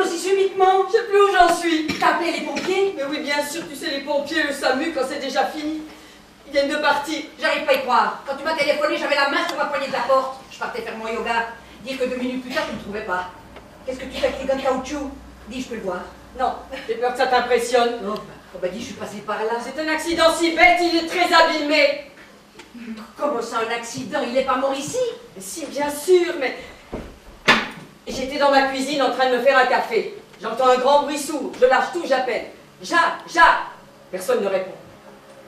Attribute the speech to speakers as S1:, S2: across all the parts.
S1: aussi subitement?
S2: Je sais plus où j'en suis.
S1: T'as appelé les pompiers?
S2: Mais oui, bien sûr, tu sais, les pompiers, le SAMU, quand c'est déjà fini, ils viennent de partir.
S1: J'arrive pas à y croire. Quand tu m'as téléphoné, j'avais la main sur la poignée de la porte. Je partais faire mon yoga. Dire que 2 minutes plus tard, tu ne me trouvais pas. Qu'est-ce que tu fais avec tes gants de caoutchouc? Dis, je peux le voir.
S2: Non, j'ai peur que ça t'impressionne.
S1: Oh bah dis, je suis passée par là.
S2: C'est un accident si bête, il est très abîmé.
S1: Comment ça, un accident? Il est pas mort ici?
S2: Si, bien sûr, mais... J'étais dans ma cuisine en train de me faire un café. J'entends un grand bruit sourd, je lâche tout, j'appelle. Jacques! Personne ne répond.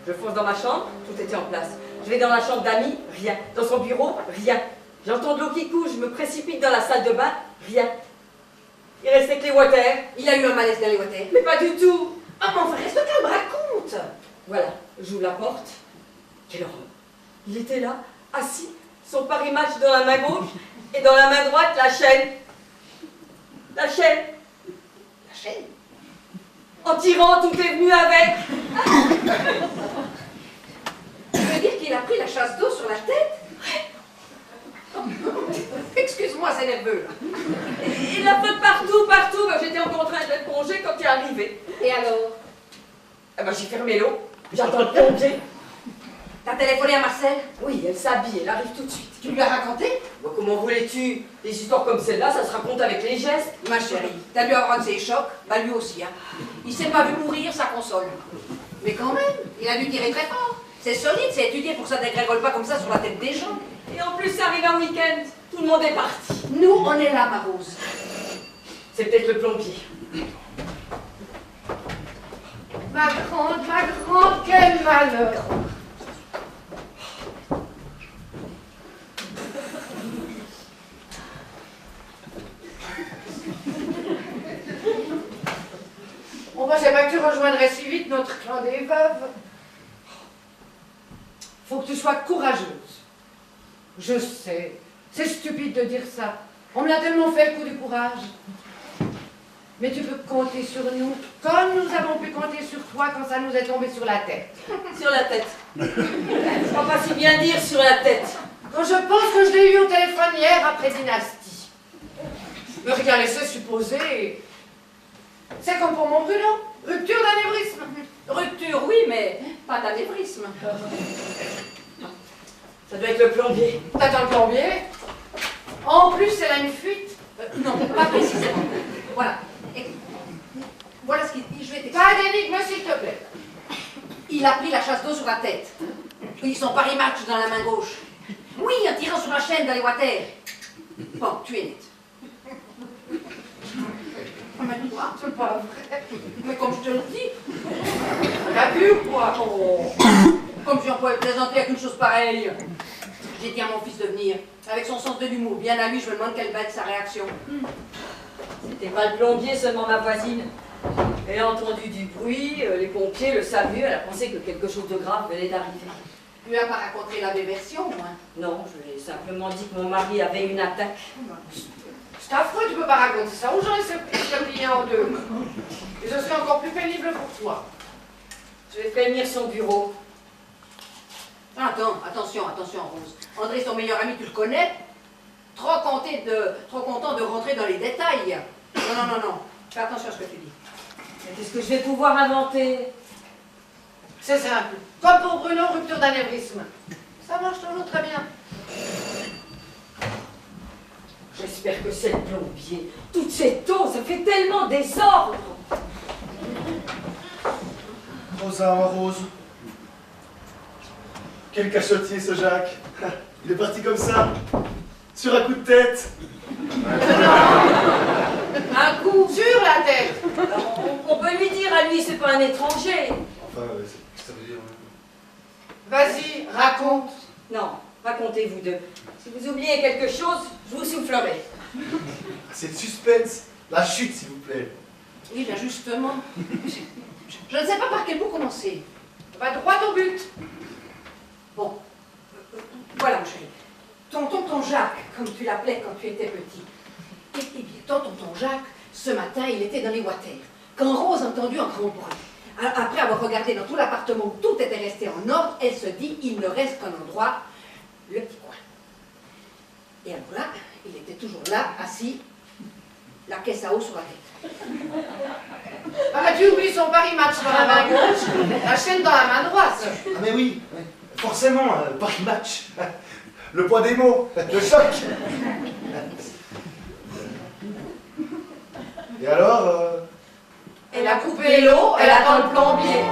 S2: Je fonce dans ma chambre, tout était en place. Je vais dans la chambre d'amis, rien. Dans son bureau, rien. J'entends de l'eau qui coule, je me précipite dans la salle de bain, rien. Il restait que les water.
S1: Il a eu un malaise dans les water.
S2: Mais pas du tout.
S1: Ah, mon frère, est-ce que tu me racontes?
S2: Voilà, j'ouvre la porte. Quelle horreur. Il était là, assis, son Paris-Match dans la main gauche et dans la main droite, la chaîne. La chaîne.
S1: La chaîne?
S2: En tirant, tout est venu avec.
S1: Tu veux dire qu'il a pris la chasse d'eau sur la tête? Excuse-moi, c'est nerveux, là.
S2: Et la flotte partout. Ben, j'étais encore en train de l'éponger quand il est arrivé.
S1: Et alors?
S2: Eh ben, j'ai fermé l'eau. J'attends le plombier.
S1: T'as téléphoné à Marcel?
S2: Oui, elle s'habille, elle arrive tout de suite.
S1: Tu lui as raconté?
S2: Bon, comment voulais-tu? Des histoires comme celle-là, ça se raconte avec les gestes.
S1: Ma chérie, t'as dû avoir de ses chocs, bah lui aussi, hein. Il s'est pas vu mourir, ça console. Mais quand même, il a dû tirer très fort. C'est solide, c'est étudié pour que ça dégrégole pas comme ça sur la tête des gens.
S2: Et en plus, ça arrive un week-end. Tout le monde est parti.
S1: Nous, on est là, ma Rose.
S2: C'est peut-être le plombier.
S3: Ma grande, quel malheur! On ne pensait pas que tu rejoindrais si vite notre clan des veuves. Faut que tu sois courageuse. Je sais, c'est stupide de dire ça. On me l'a tellement fait le coup du courage. Mais tu peux compter sur nous, comme nous avons pu compter sur toi quand ça nous est tombé sur la tête.
S2: Sur la tête. Je crois pas si bien dire sur la tête.
S3: Quand je pense que je l'ai eu au téléphone hier après Dynastie. Me rien laisser supposer. C'est comme pour mon Bruno. Rupture d'anévrisme.
S1: Rupture, oui, mais pas d'anévrisme.
S2: Ça doit être le plombier.
S3: T'attends le plombier. En plus, elle a une fuite.
S1: Non, pas précisément. Voilà. Et voilà ce qu'il dit, je vais t'expliquer.
S3: Pas d'énigme, s'il te plaît.
S1: Il a pris la chasse d'eau sur la tête. Ils sont Paris-Match dans la main gauche. Oui, en tirant sur la chaîne dans les water. Bon, tu es nette.
S3: Mais toi, c'est pas vrai.
S1: Mais comme je te le dis,
S3: T'as vu ou quoi?
S1: oh, comme si on pouvait plaisanter avec une chose pareille. J'ai dit à mon fils de venir. Avec son sens de l'humour, bien à lui, je me demande quelle va être sa réaction.
S2: C'était pas le plombier, seulement ma voisine. Elle a entendu du bruit, les pompiers, le SAMU, elle a pensé que quelque chose de grave venait d'arriver.
S1: Tu lui as pas raconté la version, moi.
S2: Non, je lui ai simplement dit que mon mari avait une attaque.
S3: C'est affreux, tu peux pas raconter ça. Ou j'en ai plié en deux. Et ce serait encore plus pénible pour toi.
S2: Je vais prévenir son bureau.
S1: Attends, attention, Rose. André, son meilleur ami, tu le connais. Trop content de rentrer dans les détails. Non. Fais attention à ce que tu dis.
S2: Mais qu'est-ce que je vais pouvoir inventer?
S3: C'est simple. Comme pour Bruno, rupture d'anévrisme. Ça marche toujours très bien.
S2: J'espère que c'est le plombier. Toute cette eau, ça fait tellement désordre.
S4: Rosa en rose. Quel cachotier ce Jacques. Il est parti comme ça, sur un coup de tête.
S3: Un coup sur la tête.
S2: Alors, on peut lui dire à lui, c'est pas un étranger.
S4: Enfin, ça veut dire...
S3: Vas-y, raconte.
S2: Non, racontez vous deux. Si vous oubliez quelque chose, je vous soufflerai.
S4: C'est le suspense. La chute, s'il vous plaît.
S1: Oui, bien justement. Je ne sais pas par quel bout commencer.
S3: Va droit au but.
S1: Bon, voilà, mon chéri. Ton tonton Jacques, comme tu l'appelais quand tu étais petit. Eh bien, ton tonton Jacques, ce matin, il était dans les water. Quand Rose a entendu un grand bruit. Après avoir regardé dans tout l'appartement où tout était resté en ordre, elle se dit, il ne reste qu'un endroit, le petit coin. Et alors là, il était toujours là, assis, la caisse à eau sur la tête.
S3: Ah, tu oublies son Paris Match dans la main gauche, la chaîne dans la main droite.
S4: Ah mais oui, forcément, Paris Match. Le poids des mots, le choc. Et alors
S3: Elle a coupé l'eau, elle attend le plombier.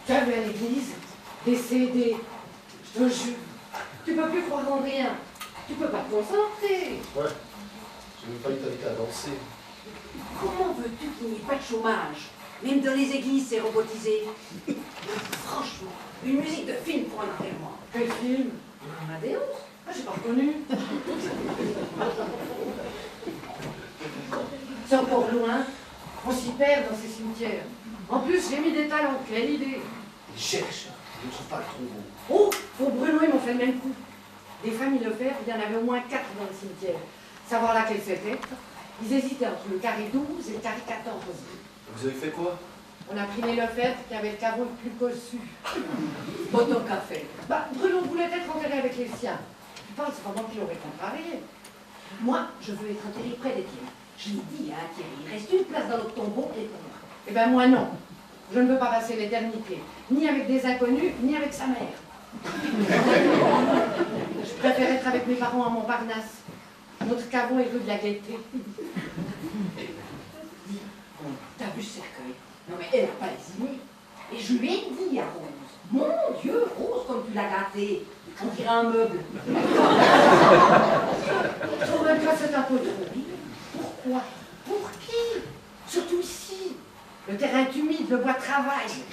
S3: Tu as vu à l'église des CD, je te jure. Tu peux plus croire en rien. Tu peux pas te concentrer.
S4: Ouais, j'ai même failli t'inviter à danser.
S1: Comment veux-tu qu'il n'y ait pas de chômage? Même dans les églises, c'est robotisé. Franchement, une musique de film pour un enterrement.
S3: Quel film? Amadeus? Ah, j'ai pas reconnu. C'est encore loin. On s'y perd dans ces cimetières. En plus, j'ai mis des talents. Quelle idée!
S4: Ils cherchent, ils ne trouvent pas le tombeau.
S3: Oh, pour Bruno, ils m'ont fait le même coup. Des familles Lefebvre, il y en avait au moins 4 dans le cimetière. Savoir laquelle c'était. Ils hésitaient entre le carré 12 et le carré 14.
S4: Vous avez fait quoi?
S3: On a pris les Lefebvre qui avaient le caveau le plus cossu.
S1: Autant qu'à faire.
S3: Bah, Bruno voulait être enterré avec les siens. Tu parles, c'est pas moi qui l'aurais contrarié.
S1: Moi, je veux être enterré près des tiens. Je l'ai dit à Thierry, il reste une place dans notre tombeau et pour moi.
S3: Eh ben moi non. Je ne veux pas passer l'éternité, ni avec des inconnus, ni avec sa mère. Je préfère être avec mes parents à Montparnasse. Notre caveau est rue de la Gaîté.
S1: T'as vu ce cercueil? Non mais elle n'a pas lésiné. Et je lui ai dit à Rose, mon Dieu, Rose, comme tu l'as gâté. On dirait un meuble.
S3: Je trouve même que c'est un peu trop. Pourquoi?
S1: Pour qui?
S3: Surtout ici. Le terrain est humide, le bois travaille.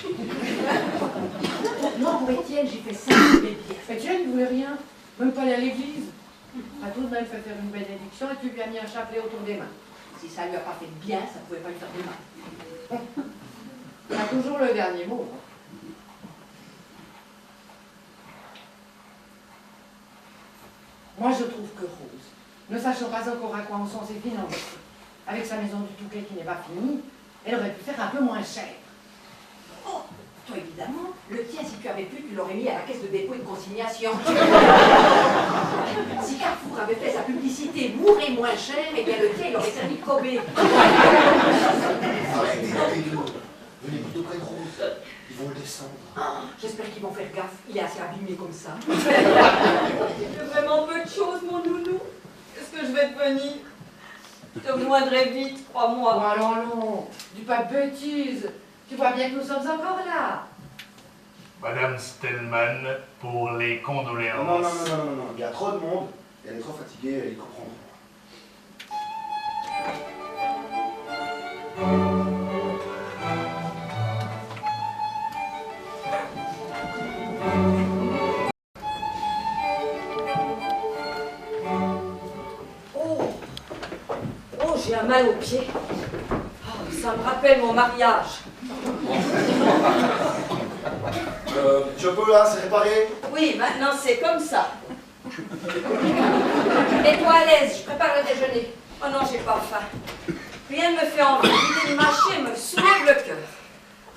S1: Moi, pour Étienne, j'ai fait ça avec mes pieds.
S3: Étienne, il voulait rien, même pas aller à l'église. T'as tout de même fait faire une bénédiction et tu lui as mis un chapelet autour des mains.
S1: Si ça lui a pas fait de bien, ça pouvait pas lui faire de mal.
S3: T'as toujours le dernier mot. Moi, je trouve que Rose, ne sachant pas encore à quoi en sont ses finances, avec sa maison du Touquet qui n'est pas finie, elle aurait pu faire un peu moins cher.
S1: Oh, toi évidemment, le tien, si tu avais pu, tu l'aurais mis à la caisse de dépôt et de consignation. Si Carrefour avait fait sa publicité mourir moins cher, eh bien le tien, il aurait servi de Kobe.
S4: Arrêtez-le. Venez plutôt près de Rose. Ils vont le descendre.
S1: Ah, j'espère qu'ils vont faire gaffe, il est assez abîmé comme ça.
S2: J'ai vraiment peu de choses, mon nounou. Qu'est-ce que je vais devenir? Je te moindrai vite,
S3: Oh,
S2: crois-moi.
S3: allons, dis pas de bêtises. Tu vois bien que nous sommes encore là.
S5: Madame Stellman, pour les condoléances.
S4: Non. Il y a trop de monde. Et elle est trop fatiguée, elle y comprendra.
S2: Oh, j'ai un mal au pied. Oh, ça me rappelle mon mariage.
S4: Je peux, hein, c'est réparé.
S2: Oui, maintenant c'est comme ça.
S1: Mets-toi à l'aise, je prépare le déjeuner.
S2: Oh non, j'ai pas faim. Rien ne me fait envie. L'idée de mâcher me soulève le cœur.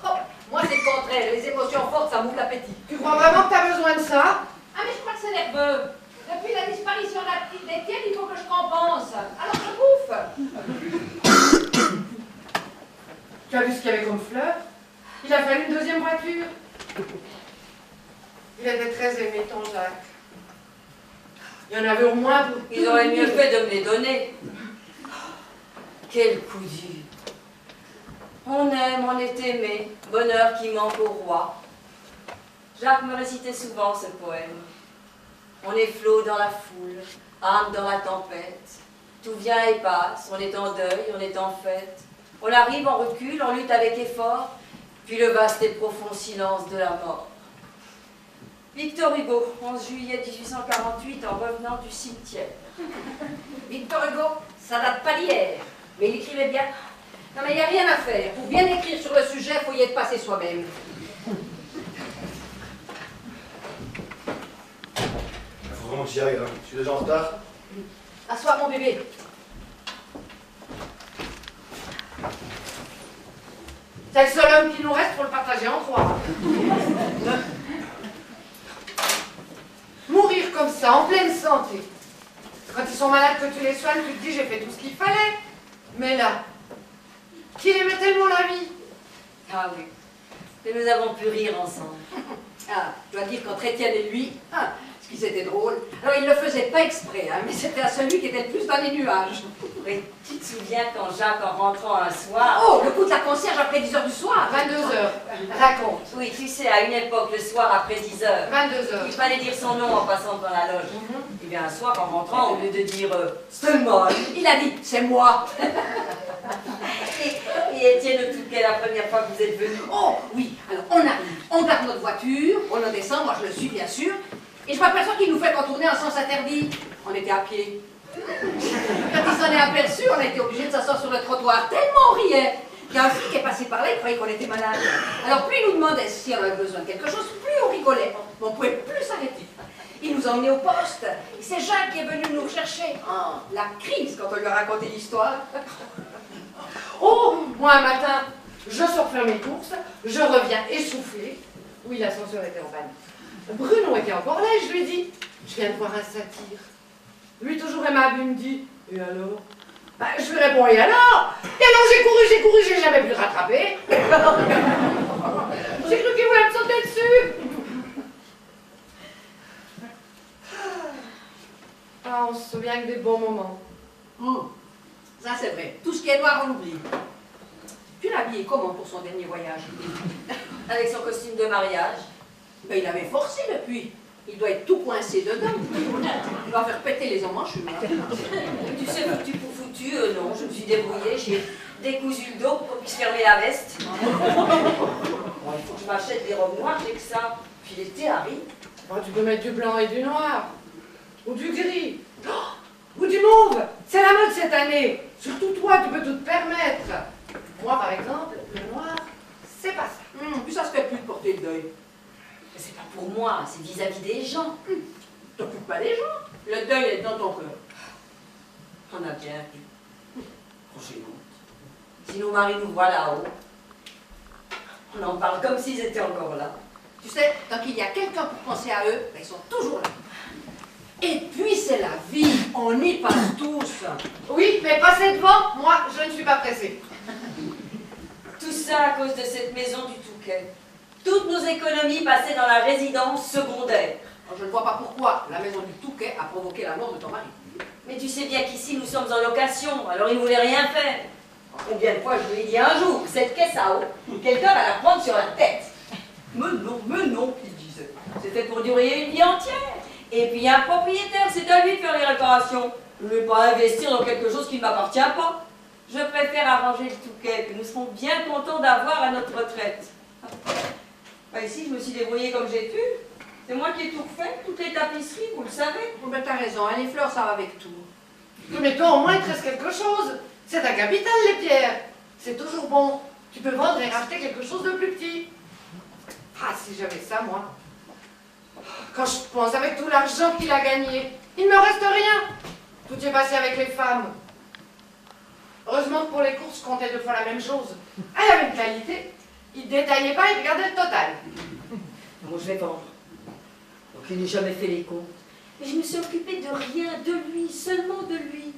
S1: Oh, moi c'est le contraire, les émotions fortes, ça m'ouvre l'appétit.
S3: Tu crois vraiment que t'as besoin de ça?
S1: Ah mais je crois que c'est nerveux. Depuis la disparition de la petite d'Étienne, il faut que je compense. Alors je bouffe.
S3: Tu as vu ce qu'il y avait comme fleurs? Il a fallu une deuxième voiture. Il était très aimé, ton Jacques. Il y en avait au moins pour...
S2: Ils auraient mieux fait de me les donner. Quel coup dur. On aime, on est aimé, bonheur qui manque au roi. Jacques me récitait souvent ce poème. On est flot dans la foule, âme dans la tempête. Tout vient et passe, on est en deuil, on est en fête. On arrive, on recule, on lutte avec effort, puis le vaste et profond silence de la mort. Victor Hugo, 11 juillet 1848, en revenant du cimetière.
S1: Victor Hugo, ça date pas d'hier, mais il écrivait bien. Non mais il n'y a rien à faire. Pour bien écrire sur le sujet, il faut y être passé soi-même.
S4: Il faut vraiment que j'y aille, hein. Je suis déjà en retard.
S1: Assois mon bébé.
S3: C'est le seul homme qui nous reste pour le partager en trois. Mourir comme ça, en pleine santé. Quand ils sont malades, que tu les soignes, tu te dis j'ai fait tout ce qu'il fallait. Mais là, qu'il aimait tellement la vie.
S2: Ah oui, que nous avons pu rire ensemble.
S1: Ah, je dois dire qu'entre Étienne et lui, ce qui c'était drôle. Alors il ne le faisait pas exprès, mais c'était à celui qui était le plus dans les nuages.
S2: Oui, tu te souviens quand Jacques, en rentrant un soir...
S1: Oh, le coup de la concierge après 10h du soir.
S3: 22h. Raconte.
S2: Oui, tu sais, à une époque, le soir après 10h,
S3: 22h.
S2: il fallait dire son nom en passant dans la loge. Et bien un soir, en rentrant, au lieu de dire Steinman,
S1: Il a dit, c'est moi.
S2: et Étienne le Touquet, la première fois que vous êtes venu.
S1: Oh, oui, alors on arrive, on garde notre voiture, on en descend, moi je le suis bien sûr, et je m'aperçois qu'il nous fait contourner en sens interdit. On était à pied. Quand il s'en est aperçu, on a été obligé de s'asseoir sur le trottoir, tellement on riait. Il y a un flic qui est passé par là, il croyait qu'on était malade. Alors plus il nous demandait si on avait besoin de quelque chose, plus on rigolait. Mais on ne pouvait plus s'arrêter. Il nous a emmenés au poste. Et c'est Jacques qui est venu nous chercher. Oh, la crise quand on lui a raconté l'histoire.
S3: Oh, moi un matin, je sors faire mes courses, je reviens essoufflée. Oui, l'ascenseur était en panne. Bruno était encore là et je lui dis, je viens de voir un satyre. Lui, toujours aimable, il me dit, et alors? Bah, je lui réponds, et alors? Et alors j'ai couru, j'ai jamais pu le rattraper. J'ai cru qu'il voulait me sauter dessus. Ah, on se souvient que des bons moments.
S1: Ça c'est vrai. Tout ce qui est noir, on l'oublie. Tu l'as habillé comment pour son dernier voyage?
S2: Avec son costume de mariage.
S1: Ben, il avait forcé depuis. Il doit être tout coincé dedans. Il va faire péter les emmanchures.
S2: Tu sais, foutu pour foutu, non, je me suis débrouillée, j'ai décousu le dos pour qu'on puisse fermer la veste. Bon, il faut que je m'achète des robes noires, j'ai que ça. Puis l'été arrive.
S3: Bon, tu peux mettre du blanc et du noir. Ou du gris. Oh, ou du mauve. C'est la mode cette année. Surtout toi, tu peux tout te permettre. Moi, par exemple, le noir, c'est pas ça.
S1: Puis ça se fait plus de porter le deuil.
S2: Mais c'est pas pour moi, c'est vis-à-vis des gens.
S1: T'occupes pas des gens. Le deuil est dans ton cœur.
S2: On a bien vu. Prochainement. Si nos maris nous voient là-haut, on en parle comme s'ils étaient encore là.
S1: Tu sais, tant qu'il y a quelqu'un pour penser à eux, ben, ils sont toujours là. Et puis c'est la vie, on y passe tous.
S3: Oui, mais passer devant, moi, je ne suis pas pressée.
S2: Tout ça à cause de cette maison du Touquet. Toutes nos économies passaient dans la résidence secondaire.
S1: Alors, je ne vois pas pourquoi la maison du Touquet a provoqué la mort de ton mari.
S2: Mais tu sais bien qu'ici nous sommes en location, alors il ne voulait rien faire. Combien de fois je lui ai dit un jour, cette caisse à eau, quelqu'un va la prendre sur la tête. Mais non, il disait. C'était pour durer une vie entière. Et puis un propriétaire, c'est à lui de faire les réparations. Je ne vais pas investir dans quelque chose qui ne m'appartient pas. Je préfère arranger le Touquet, que nous serons bien contents d'avoir à notre retraite. Bah ici, je me suis débrouillée comme j'ai pu. C'est moi qui ai tout fait, toutes les tapisseries, vous le savez.
S1: Oh, ben, t'as raison, hein, les fleurs, ça va avec tout.
S3: Mais toi, au moins, il te reste quelque chose. C'est ta capitale, les pierres. C'est toujours bon. Tu peux vendre et racheter quelque chose de plus petit. Ah, si j'avais ça, moi. Quand je pense avec tout l'argent qu'il a gagné, il ne me reste rien. Tout est passé avec les femmes. Heureusement que pour les courses, je comptais 2 fois la même chose. Elle avait une qualité. Il ne détaillait pas, il regardait le total.
S2: Moi, je vais vendre. Donc, il n'a jamais fait les comptes. Mais je me suis occupée de rien, de lui, seulement de lui.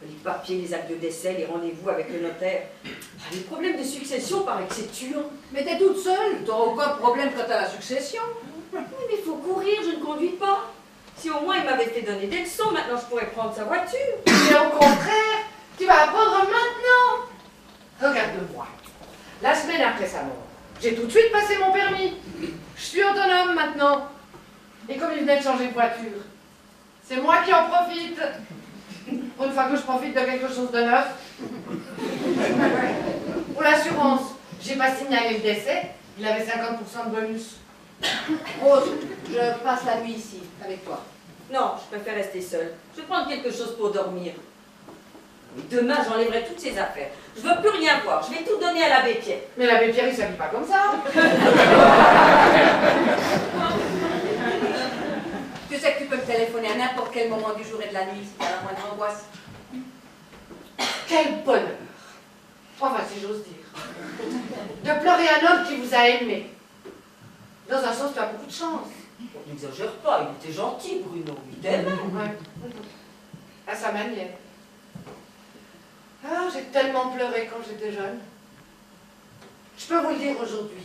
S2: Les papiers, les actes de décès, les rendez-vous avec le notaire. Ah, les problèmes de succession, paraît que c'est tuant.
S1: Mais t'es toute seule, t'auras aucun problème quant à la succession.
S2: Oui, mais il faut courir, je ne conduis pas. Si au moins il m'avait fait donner des leçons, maintenant je pourrais prendre sa voiture.
S3: Mais au contraire, tu vas apprendre maintenant. Regarde-moi. La semaine après sa mort, j'ai tout de suite passé mon permis. Je suis autonome maintenant. Et comme il venait de changer de voiture, c'est moi qui en profite. Pour une fois que je profite de quelque chose de neuf. Pour l'assurance, j'ai pas signalé le décès. Il avait 50% de bonus.
S1: Rose, je passe la nuit ici, avec toi.
S2: Non, je préfère rester seule. Je vais prendre quelque chose pour dormir. Mais demain, j'enlèverai toutes ces affaires. Je veux plus rien voir. Je vais tout donner à l'abbé Pierre.
S3: Mais l'abbé Pierre, il s'habille pas comme ça.
S1: Tu sais que tu peux me téléphoner à n'importe quel moment du jour et de la nuit si tu as la moindre angoisse.
S3: Quel bonheur. Enfin, si j'ose dire. De pleurer un homme qui vous a aimé. Dans un sens, tu as beaucoup de chance.
S2: On n'exagère pas, il était gentil, Bruno. Il t'aimait.
S3: Ouais. À sa manière. Ah, j'ai tellement pleuré quand j'étais jeune. Je peux vous le dire aujourd'hui,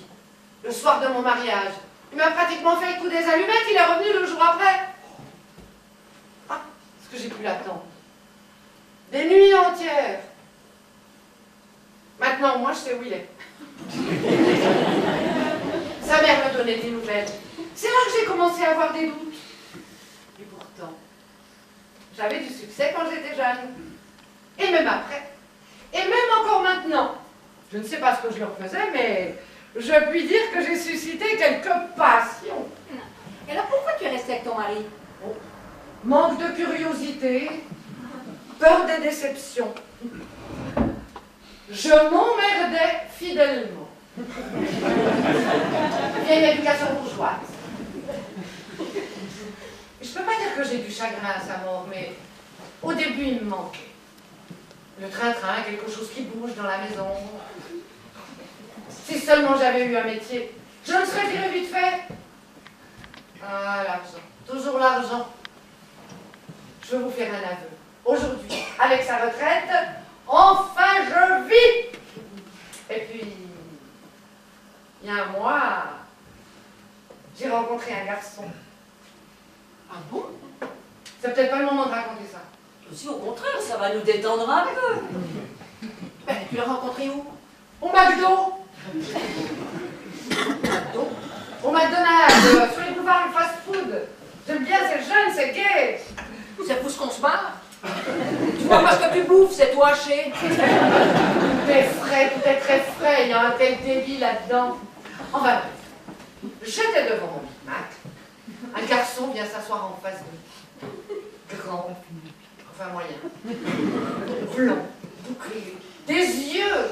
S3: le soir de mon mariage. Il m'a pratiquement fait le coup des allumettes, il est revenu le jour après. Ah, ce que j'ai pu l'attendre. Des nuits entières. Maintenant, moi, je sais où il est. Sa mère me donnait des nouvelles. C'est là que j'ai commencé à avoir des doutes. Et pourtant, j'avais du succès quand j'étais jeune. Et même après. Et même encore maintenant. Je ne sais pas ce que je leur faisais, mais je puis dire que j'ai suscité quelques passions.
S1: Et alors pourquoi tu es resté avec ton mari?
S3: Manque de curiosité, peur des déceptions. Je m'emmerdais fidèlement. Vieille éducation bourgeoise. Je peux pas dire que j'ai du chagrin à sa mort, mais au début il me manquait. Le train-train, quelque chose qui bouge dans la maison. Si seulement j'avais eu un métier, je me serais virée vite fait. Ah, l'argent. Toujours l'argent. Je veux vous faire un aveu. Aujourd'hui, avec sa retraite, enfin je vis. Et puis, il y a un mois, j'ai rencontré un garçon.
S1: Ah bon?
S3: C'est peut-être pas le moment de raconter ça.
S2: Si au contraire, ça va nous détendre un peu.
S1: Ben, tu l'as rencontré où?
S3: Au McDo. Au McDonald's, sur les boulevards de fast-food. J'aime bien, c'est jeune, c'est gay.
S1: C'est pour ce qu'on se barre. Tu vois pas ce que tu bouffes, c'est tout haché.
S3: Tout est frais, tout est très frais, il y a un tel débit là-dedans. Enfin bref, j'étais devant mon Big Mac. Un garçon vient s'asseoir en face de nous. Grand, enfin moyen, blond, bouclier, des yeux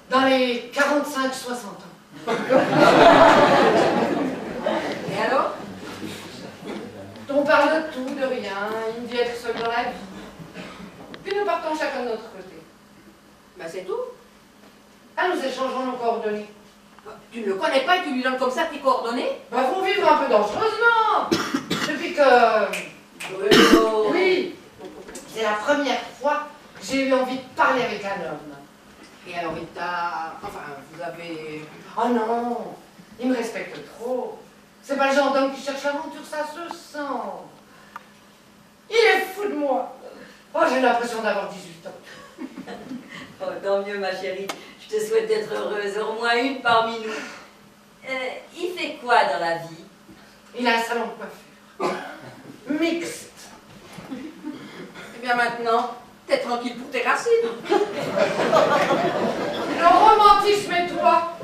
S3: dans les 45-60 ans.
S1: Et alors?
S3: On parle de tout, de rien, il me dit être seul dans la vie. Puis nous partons chacun de notre côté.
S1: Ben c'est tout.
S3: Ah, nous échangeons nos coordonnées.
S1: Tu ne le connais pas et tu lui donnes comme ça tes coordonnées?
S3: Bah, faut vivre un peu dangereusement. Depuis que...
S2: Bruno.
S3: Oui, c'est la première fois que j'ai eu envie de parler avec un homme.
S1: Et alors il t'a... Enfin, vous avez...
S3: Oh non, il me respecte trop. C'est pas le genre d'homme qui cherche l'aventure, ça se sent. Il est fou de moi. Oh, j'ai l'impression d'avoir 18 ans.
S2: Oh, tant mieux, ma chérie. Je te souhaite d'être heureuse, au moins une parmi nous. Il fait quoi dans la vie?
S3: Il a un salon de coiffure. Mixte.
S1: Eh bien maintenant, t'es tranquille pour tes racines.
S3: Le romantisme et toi.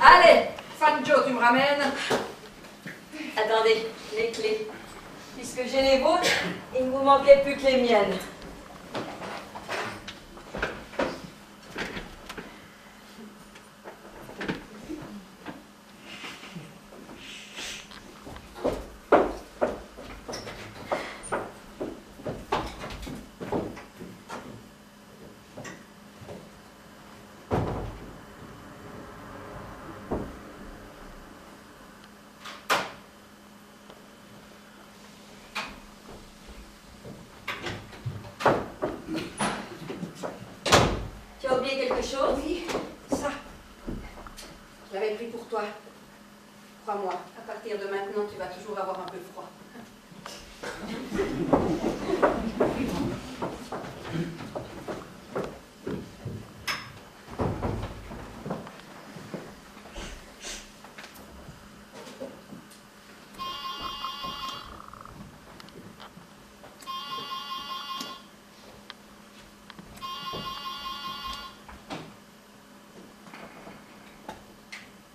S1: Allez, Fan Joe, tu me ramènes?
S2: Attendez, les clés. Puisque j'ai les vôtres, il ne vous manquait plus que les miennes. Tu as oublié quelque chose?
S1: Oui, ça. Je l'avais pris pour toi. Crois-moi, à partir de maintenant, tu vas toujours avoir un peu froid.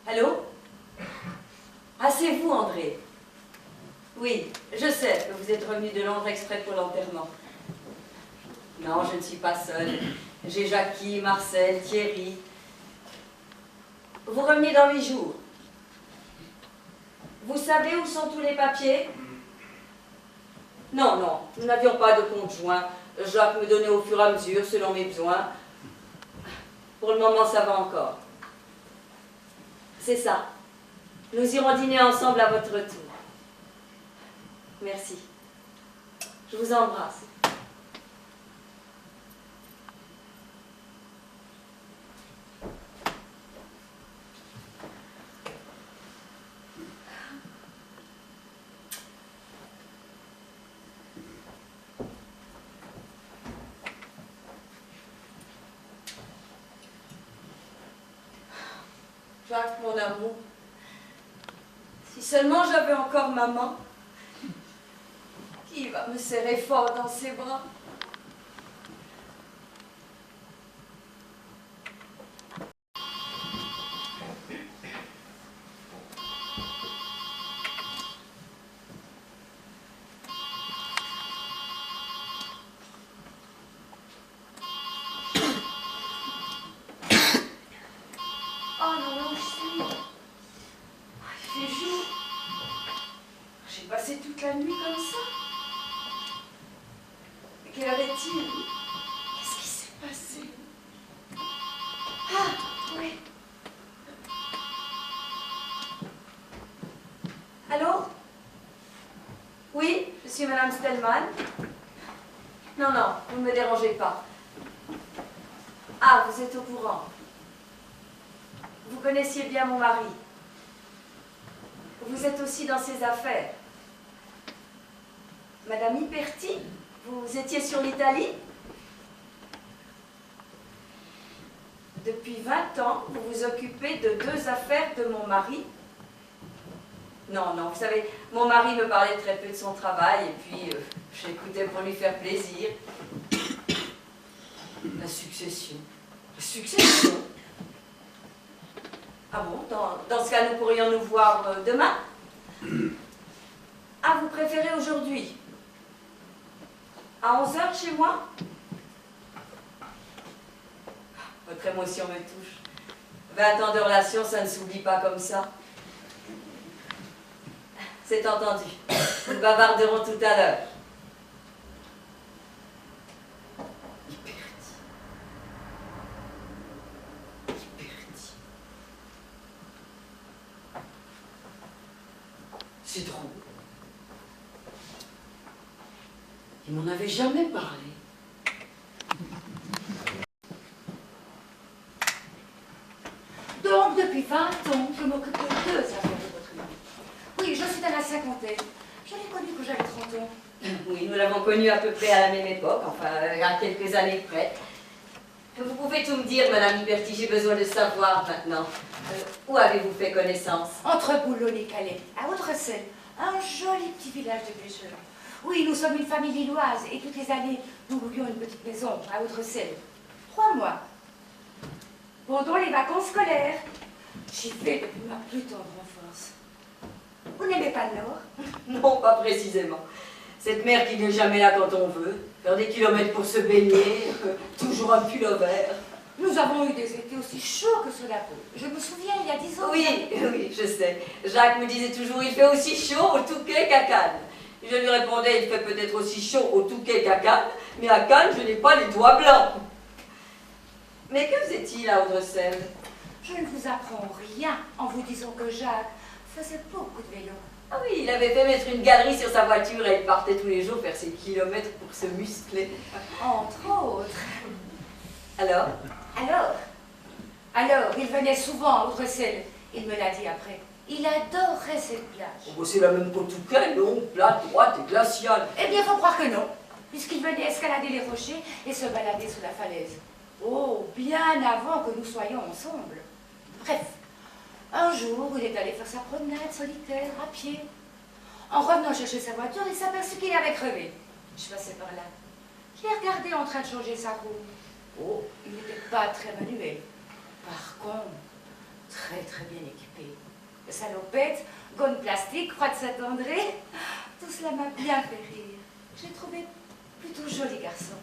S2: Allô? Ah, c'est vous, André? Oui, je sais que vous êtes revenu de Londres exprès pour l'enterrement. Non, je ne suis pas seule. J'ai Jackie, Marcel, Thierry. Vous revenez dans 8 jours. Vous savez où sont tous les papiers? Non, non, nous n'avions pas de compte joint. Jacques me donnait au fur et à mesure, selon mes besoins. Pour le moment, ça va encore. C'est ça. Nous irons dîner ensemble à votre retour. Merci. Je vous embrasse. Jacques, mon amour, si seulement j'avais encore maman, qui va me serrer fort dans ses bras. Oh non, non, je sais. Il fait jour. J'ai passé toute la nuit comme ça. Mais quelle heure est-il? Qu'est-ce qui s'est passé? Ah, oui. Allô? Oui, je suis Madame Stellman. Non, non, vous ne me dérangez pas. Ah, vous êtes au courant. Vous connaissiez bien mon mari. Vous êtes aussi dans ses affaires. Madame Hyperti, vous étiez sur l'Italie? Depuis 20 ans, vous vous occupez de 2 affaires de mon mari? Non, non, vous savez, mon mari me parlait très peu de son travail et puis j'écoutais pour lui faire plaisir. La succession. La succession? Ah bon, dans ce cas, nous pourrions nous voir demain? Ah, vous préférez aujourd'hui? À 11h chez moi? Votre émotion me touche. 20 ans de relation, ça ne s'oublie pas comme ça. C'est entendu. Nous bavarderons tout à l'heure.
S3: C'est drôle. Il m'en avait jamais parlé.
S1: Donc, depuis 20 ans, je m'occupe de 2 affaires de votre mari. Oui, je suis dans la cinquantaine. Je l'ai connu quand j'avais 30 ans.
S2: Oui, nous l'avons connu à peu près à la même époque, enfin, à quelques années près. Vous pouvez tout me dire, Madame Hyperti, j'ai besoin de savoir maintenant. Où avez-vous fait connaissance?
S1: Entre Boulogne et Calais, à Audrecel, un joli petit village de pêcheurs. Oui, nous sommes une famille lilloise et toutes les années, nous louions une petite maison à Audrecel. 3 mois. Pendant les vacances scolaires, j'y vais depuis ma plus tendre enfance. Vous n'aimez pas le Nord?
S2: Non, pas précisément. Cette mer qui n'est jamais là quand on veut, faire des kilomètres pour se baigner, toujours un pull vert.
S1: Nous avons eu des étés aussi chauds que sous la peau. Je me souviens, il y a 10 ans.
S2: Oui, oui, je sais. Jacques me disait toujours, il fait aussi chaud au Touquet qu'à Cannes. Je lui répondais, il fait peut-être aussi chaud au Touquet qu'à Cannes, mais à Cannes, je n'ai pas les doigts blancs. Mais que faisait-il à Audrecel?
S1: Je ne vous apprends rien en vous disant que Jacques faisait beaucoup de vélo.
S2: Ah oui, il avait fait mettre une galerie sur sa voiture et il partait tous les jours faire ses kilomètres pour se muscler.
S1: Entre autres.
S2: Alors?
S1: Alors, il venait souvent à Audrecel. Il me l'a dit après. Il adorait cette plage.
S2: Oh, c'est la même qu'au Touquet, non? Plate, droite et glaciale.
S1: Eh bien, faut croire que non, puisqu'il venait escalader les rochers et se balader sous la falaise. Oh, bien avant que nous soyons ensemble. Bref, un jour, il est allé faire sa promenade solitaire, à pied. En revenant chercher sa voiture, il s'aperçut qu'il avait crevé. Je passais par là. Je l'ai regardé en train de changer sa roue. Oh, il n'était pas très manuel. Par contre, très bien équipé. Salopette, gomme plastique, croix de Saint-André, tout cela m'a bien fait rire. Je l'ai trouvé plutôt joli garçon.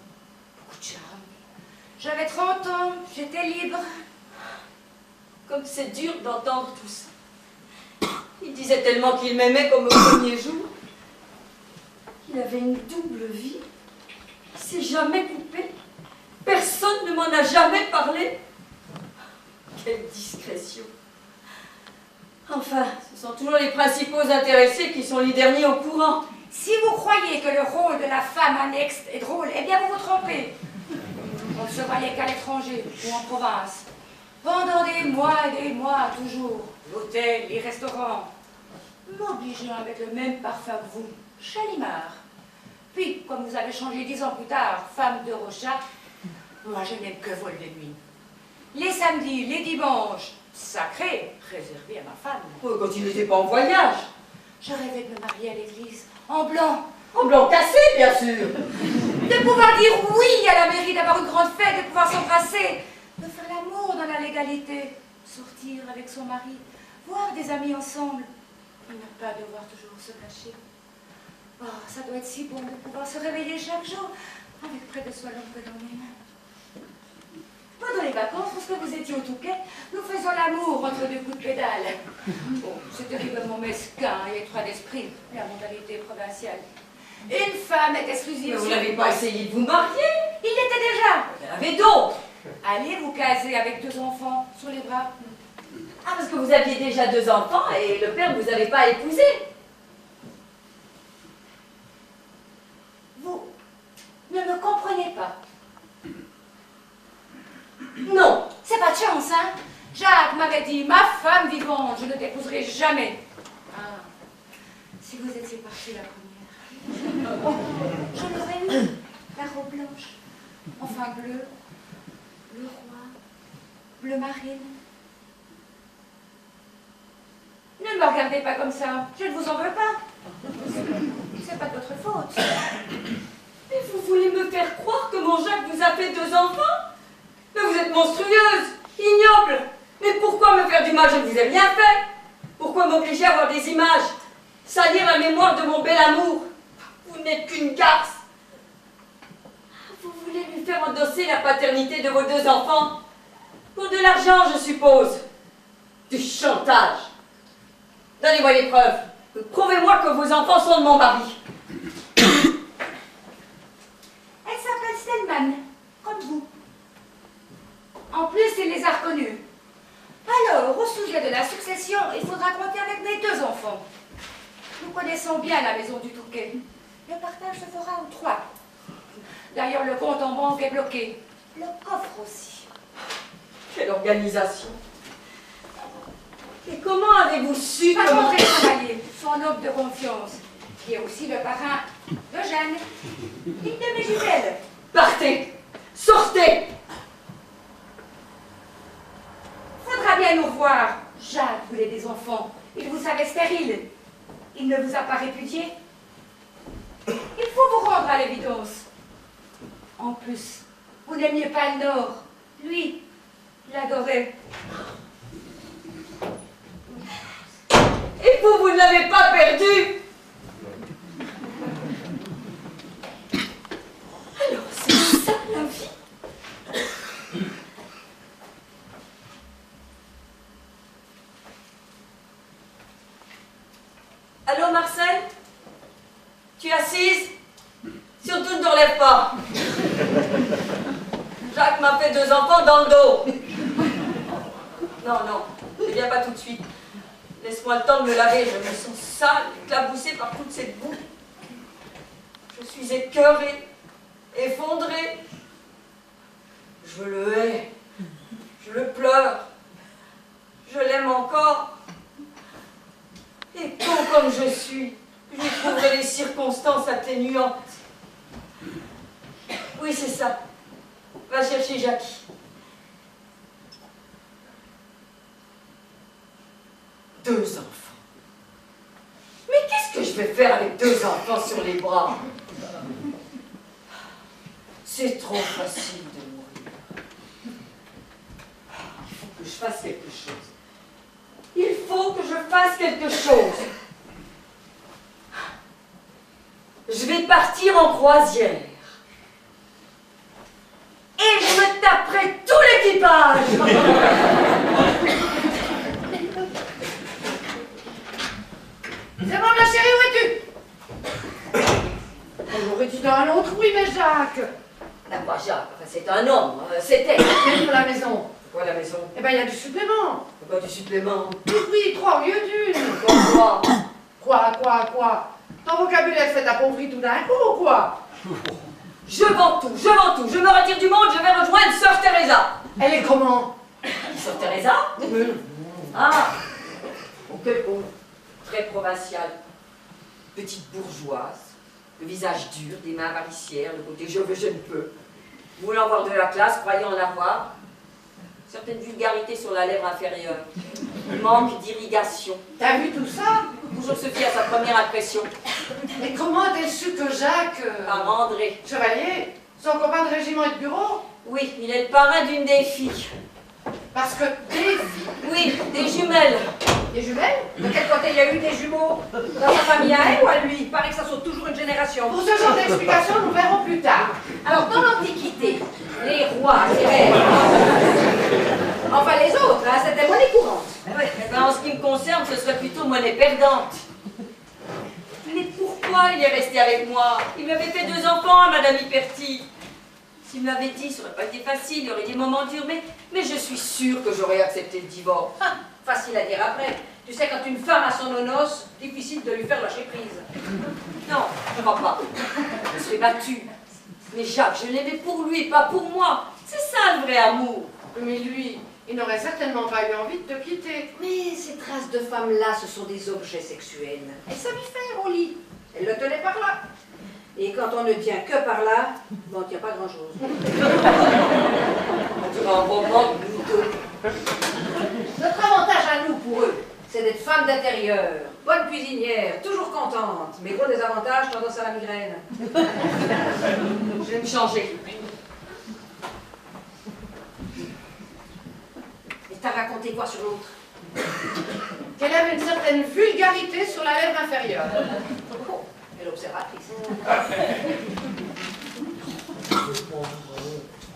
S1: Beaucoup de charme. J'avais 30 ans, j'étais libre.
S2: Comme c'est dur d'entendre tout ça. Il disait tellement qu'il m'aimait comme au premier jour. Il avait une double vie. Il s'est jamais coupé. Personne ne m'en a jamais parlé. Quelle discrétion. Enfin, ce sont toujours les principaux intéressés qui sont les derniers au courant.
S1: Si vous croyez que le rôle de la femme annexe est drôle, eh bien vous vous trompez. On ne se voyait qu'à l'étranger ou en province. Pendant des mois et des mois, toujours. L'hôtel, les restaurants. M'obligeant avec le même parfum que vous, Chalimard. Puis, comme vous avez changé 10 ans plus tard, femme de Rochat, moi je n'aime que vol de nuit. Les samedis, les dimanches, sacrés, réservés à ma femme.
S2: Oh, quand il n'était pas en voyage.
S1: Je rêvais de me marier à l'église, en blanc.
S2: En blanc cassé, bien sûr.
S1: De pouvoir dire oui à la mairie, d'avoir une grande fête, de pouvoir s'embrasser, de faire l'amour dans la légalité, sortir avec son mari, voir des amis ensemble, et ne pas devoir toujours se cacher. Oh, ça doit être si bon de pouvoir se réveiller chaque jour avec près de soi l'homme que l'on aime. Pendant les vacances, lorsque vous étiez au Touquet, nous faisions l'amour entre deux coups de pédale. Bon, c'était évidemment mesquin et étroit d'esprit, la mentalité provinciale. Une femme est exclusive.
S2: Mais vous n'avez pas essayé de vous marier?
S1: Il l'était déjà.
S2: Il y en avait d'autres.
S1: Allez vous caser avec 2 enfants sur les bras.
S2: Ah, parce que vous aviez déjà 2 enfants et le père ne vous avait pas épousé.
S1: Vous ne me comprenez pas.
S2: Non.
S1: C'est pas de chance, hein? Jacques m'avait dit, ma femme vivante, je ne t'épouserai jamais. Ah, si vous étiez partie la première. Je l'aurais eu, la robe blanche, enfin bleue, le roi, bleu marine. Ne me regardez pas comme ça, je ne vous en veux pas. C'est pas de votre faute.
S2: Mais vous voulez me faire croire que mon Jacques vous a fait 2 enfants? Mais vous êtes monstrueuse, ignoble. Mais pourquoi me faire du mal? Je ne vous ai rien fait. Pourquoi m'obliger à avoir des images? Salir la mémoire de mon bel amour? Vous n'êtes qu'une garce. Vous voulez lui faire endosser la paternité de vos 2 enfants? Pour de l'argent, je suppose. Du chantage. Donnez-moi les preuves. Prouvez-moi que vos enfants sont de mon mari.
S1: Elle s'appelle Stellman, comme vous. En plus, il les a reconnus. Alors, au sujet de la succession, il faudra compter avec mes 2 enfants. Nous connaissons bien la maison du Touquet. Le partage se fera aux 3. D'ailleurs, le compte en banque est bloqué. Le coffre aussi.
S2: Quelle organisation. Et comment avez-vous su
S1: Par
S2: comment...
S1: contre, Chevalier, son homme de confiance, qui est aussi le parrain de Jeanne, une de mes jumelles.
S2: Partez. Sortez.
S1: Faudra bien nous revoir. Jacques voulait des enfants. Il vous savait stérile. Il ne vous a pas répudié. Il faut vous rendre à l'évidence. En plus, vous n'aimiez pas le Nord. Lui, il adorait.
S2: Et vous ne l'avez pas perdu. Alors, c'est ça la vie? Allô, Marcel? Tu es assise? Surtout ne te relève pas. Jacques m'a fait 2 enfants dans le dos. Non, non, je viens pas tout de suite. Laisse-moi le temps de me laver, je me sens sale, éclaboussée par toute cette boue. Je suis écœurée, effondrée. Je le hais, je le pleure, je l'aime encore. Et con comme je suis, je lui trouverai les circonstances atténuantes. Oui, c'est ça. Va chercher Jackie. Deux enfants. Mais qu'est-ce que je vais faire avec 2 enfants sur les bras? C'est trop facile de mourir. Il faut que je fasse quelque chose. Il faut que je fasse quelque chose. Je vais partir en croisière. Et je me taperai tout l'équipage.
S3: C'est bon, ma chérie, où es-tu? On aurait dit dans un autre, oui, mais Jacques.
S2: Ben, moi, Jacques, enfin, c'est un homme, c'était.
S3: Viens pour la maison.
S2: Quoi, la maison?
S3: Eh ben, il y a du supplément.
S2: Pas du supplément.
S3: Oui, 3 au lieu d'une.
S2: Quoi?
S3: Quoi? Ton vocabulaire s'est appauvri tout d'un coup ou quoi?
S2: Je vends tout. Je me retire du monde, je vais rejoindre Sœur Teresa.
S3: Elle est comment?
S2: Sœur Teresa? Ah, oh, quel bon. Très provinciale. Petite bourgeoise, le visage dur, des mains avaricières, le côté je veux, je ne peux. Voulant avoir de la classe, croyant en avoir. Certaines vulgarités sur la lèvre inférieure. Manque d'irrigation.
S3: T'as vu tout ça?
S2: Toujours se fier à sa première impression.
S3: Mais comment a-t-elle su que Jacques...
S2: Par André.
S3: Chevalier, son copain de régiment et de bureau?
S2: Oui, il est le parrain d'une des filles.
S3: Parce que des filles...
S2: Oui, des jumelles.
S1: Des jumelles? De quel côté il y a eu des jumeaux? Dans sa famille à elle ou à lui? Il paraît que ça saute toujours une génération.
S3: Pour ce genre d'explication, nous verrons plus tard.
S1: Alors, dans l'Antiquité, les rois, les reines, enfin les autres, hein, c'était monnaie courante.
S2: Oui, eh ben, en ce qui me concerne, ce serait plutôt monnaie perdante. Mais pourquoi il est resté avec moi? Il m'avait fait 2 enfants à Madame Hyperti. S'il me l'avait dit, ça n'aurait pas été facile, il y aurait des moments durs, mais je suis sûre que j'aurais accepté le divorce.
S1: Ah, facile à dire après. Tu sais, quand une femme a son nonos, difficile de lui faire lâcher prise.
S2: Non, je ne crois pas. Je serais battue. Mais Jacques, je l'aimais pour lui, pas pour moi. C'est ça le vrai amour.
S3: Mais lui, il n'aurait certainement pas eu envie de te quitter.
S1: Mais ces traces de femmes-là, ce sont des objets sexuels. Elle savait faire au lit. Elle le tenait par là. Et quand on ne tient que par là, on ne tient pas grand-chose.
S2: On dirait un moment de nous deux.
S1: Notre avantage à nous, pour eux, c'est d'être femmes d'intérieur, bonnes cuisinières, toujours contentes. Mais gros désavantage, tendance à la migraine.
S2: Je vais me changer.
S1: Et t'as raconté quoi sur l'autre?
S3: Qu'elle avait une certaine vulgarité sur la lèvre inférieure.
S1: Oh, elle est observatrice.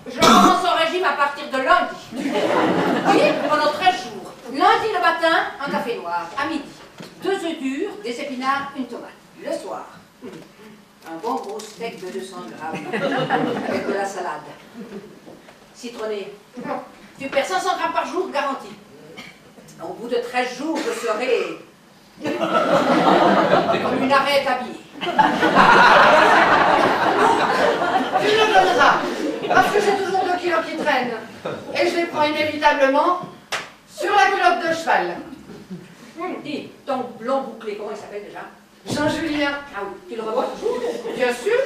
S1: Je commence son régime à partir de lundi. Oui, pendant 13 jours. Lundi le matin, un café noir. À midi, 2 œufs durs, des épinards, une tomate. Le soir, un bon gros steak de 200 grammes avec de la salade. Citronné. Tu perds 500 grammes par jour, garanti. Au bout de 13 jours, je serai comme une arête habillée.
S3: Tu me le donneras, parce que j'ai toujours 2 kilos qui traînent. Et je les prends inévitablement sur la culotte de cheval.
S1: Dis, ton blond bouclé, comment il s'appelle déjà?
S3: Jean-Julien.
S1: Ah oui, tu le revois toujours?
S3: Bien sûr,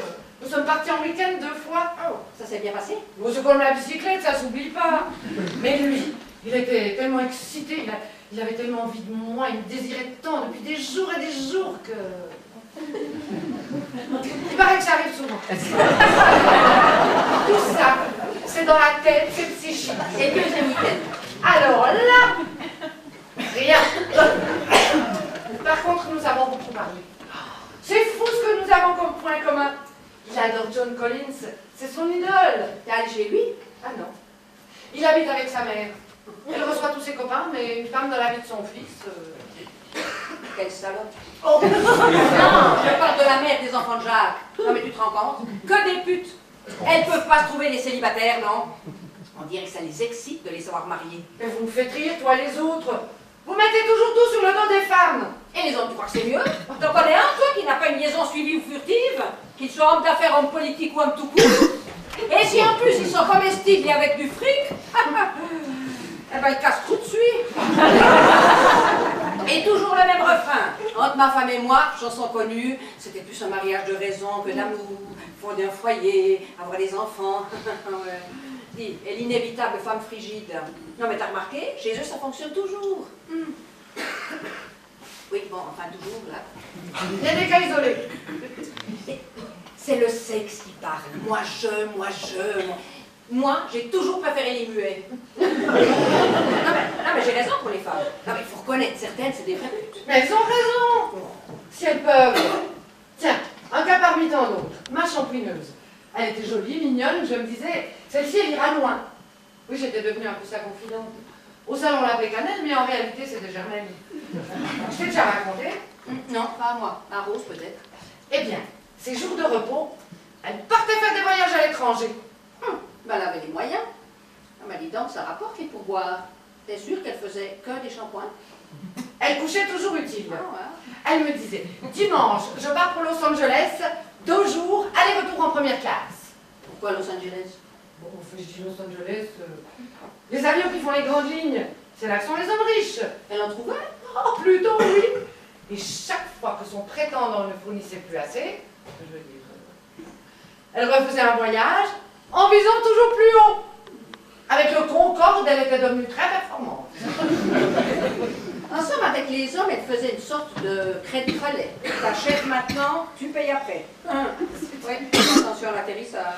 S3: nous sommes partis en week-end 2 fois.
S1: Oh, ça s'est bien passé?
S3: Bon, c'est comme la bicyclette, ça s'oublie pas. Mais lui, il était tellement excité, il avait tellement envie de moi, il me désirait tant depuis des jours et des jours que... Il paraît que ça arrive souvent. Tout ça, c'est dans la tête, c'est psychique.
S1: Et deuxième week-end.
S3: Alors là, rien. Par contre, nous avons beaucoup parlé. C'est fou ce que nous avons comme point commun. Il adore John Collins, c'est son idole.
S1: T'es allé chez lui?
S3: Ah non. Il habite avec sa mère. Elle reçoit tous ses copains, mais une femme dans la vie de son fils...
S1: Quelle salope.
S3: Oh.
S1: Non, je parle de la mère des enfants de Jacques. Non mais tu te rends compte? Que des putes. Elles peuvent pas se trouver des célibataires, non? On dirait que ça les excite de les savoir mariés.
S3: Mais vous me faites rire, toi les autres. Vous mettez toujours tout sur le dos des femmes.
S1: Et les hommes, tu crois que c'est mieux? T'en connais un, toi, qui n'a pas une liaison suivie ou furtive? Qu'il soit homme d'affaires, homme politique ou homme tout court? Et si en plus ils sont comestibles et avec du fric, eh ben ils cassent tout de suite. Et toujours le même refrain. Entre ma femme et moi, chanson connue, c'était plus un mariage de raison que d'amour. Fonder un foyer, avoir des enfants. Ouais. Dis, et l'inévitable femme frigide. Non mais t'as remarqué, chez eux ça fonctionne toujours. Oui, bon, enfin toujours là.
S3: Il y a des cas isolés.
S1: C'est le sexe qui parle. Moi, j'ai toujours préféré les muets. Non, mais j'ai raison pour les femmes. Non, mais il faut reconnaître, certaines, c'est des vraies putes.
S3: Mais elles ont raison. Si elles peuvent. Tiens, un cas parmi tant d'autres. Ma champouineuse. Elle était jolie, mignonne, je me disais, celle-ci, elle ira loin. Oui, j'étais devenue un peu sa confidente. Au salon, on l'appelait Cannelle, mais en réalité, c'était Germaine. Je t'ai déjà raconté?
S1: Non, pas à moi. À Rose, peut-être.
S3: Eh bien, ces jours de repos, elle partait faire des voyages à l'étranger.
S1: Ben, elle avait les moyens. Ah, bah dis donc, ça rapporte les pourboires. T'es sûre qu'elle faisait que des shampoings?
S3: Elle couchait toujours utile.
S1: Ah, ouais.
S3: Elle me disait, dimanche, je pars pour Los Angeles, 2 jours, aller-retour en première classe.
S1: Pourquoi Los Angeles?
S3: Bon, je dis Los Angeles, les avions qui font les grandes lignes, c'est là que sont les hommes riches.
S1: Elle en trouvait?
S3: Oh, plutôt oui. Et chaque fois que son prétendant ne fournissait plus assez, je veux dire, elle refaisait un voyage en visant toujours plus haut. Avec le Concorde, elle était devenue très performante.
S1: En somme, avec les hommes, elle faisait une sorte de crédit relais. T'achètes maintenant, tu payes après. Oui, attention à l'atterrissage.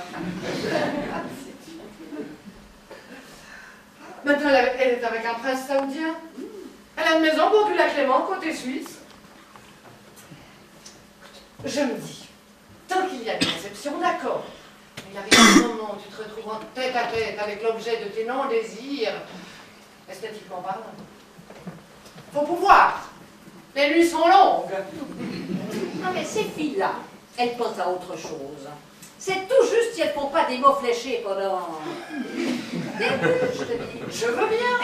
S3: Maintenant, elle est avec un prince saoudien. Elle a une maison pour du lac Clément, côté suisse. Je me dis, tant qu'il y a des réceptions, d'accord. Mais il arrive un moment où tu te retrouves en tête à tête avec l'objet de tes non-désirs, esthétiquement parlant. Faut pouvoir. Les nuits sont longues.
S1: Non mais ces filles-là, elles pensent à autre chose. C'est tout juste si elles font pas des mots fléchés pendant... des minutes, je te dis.
S3: Je veux bien.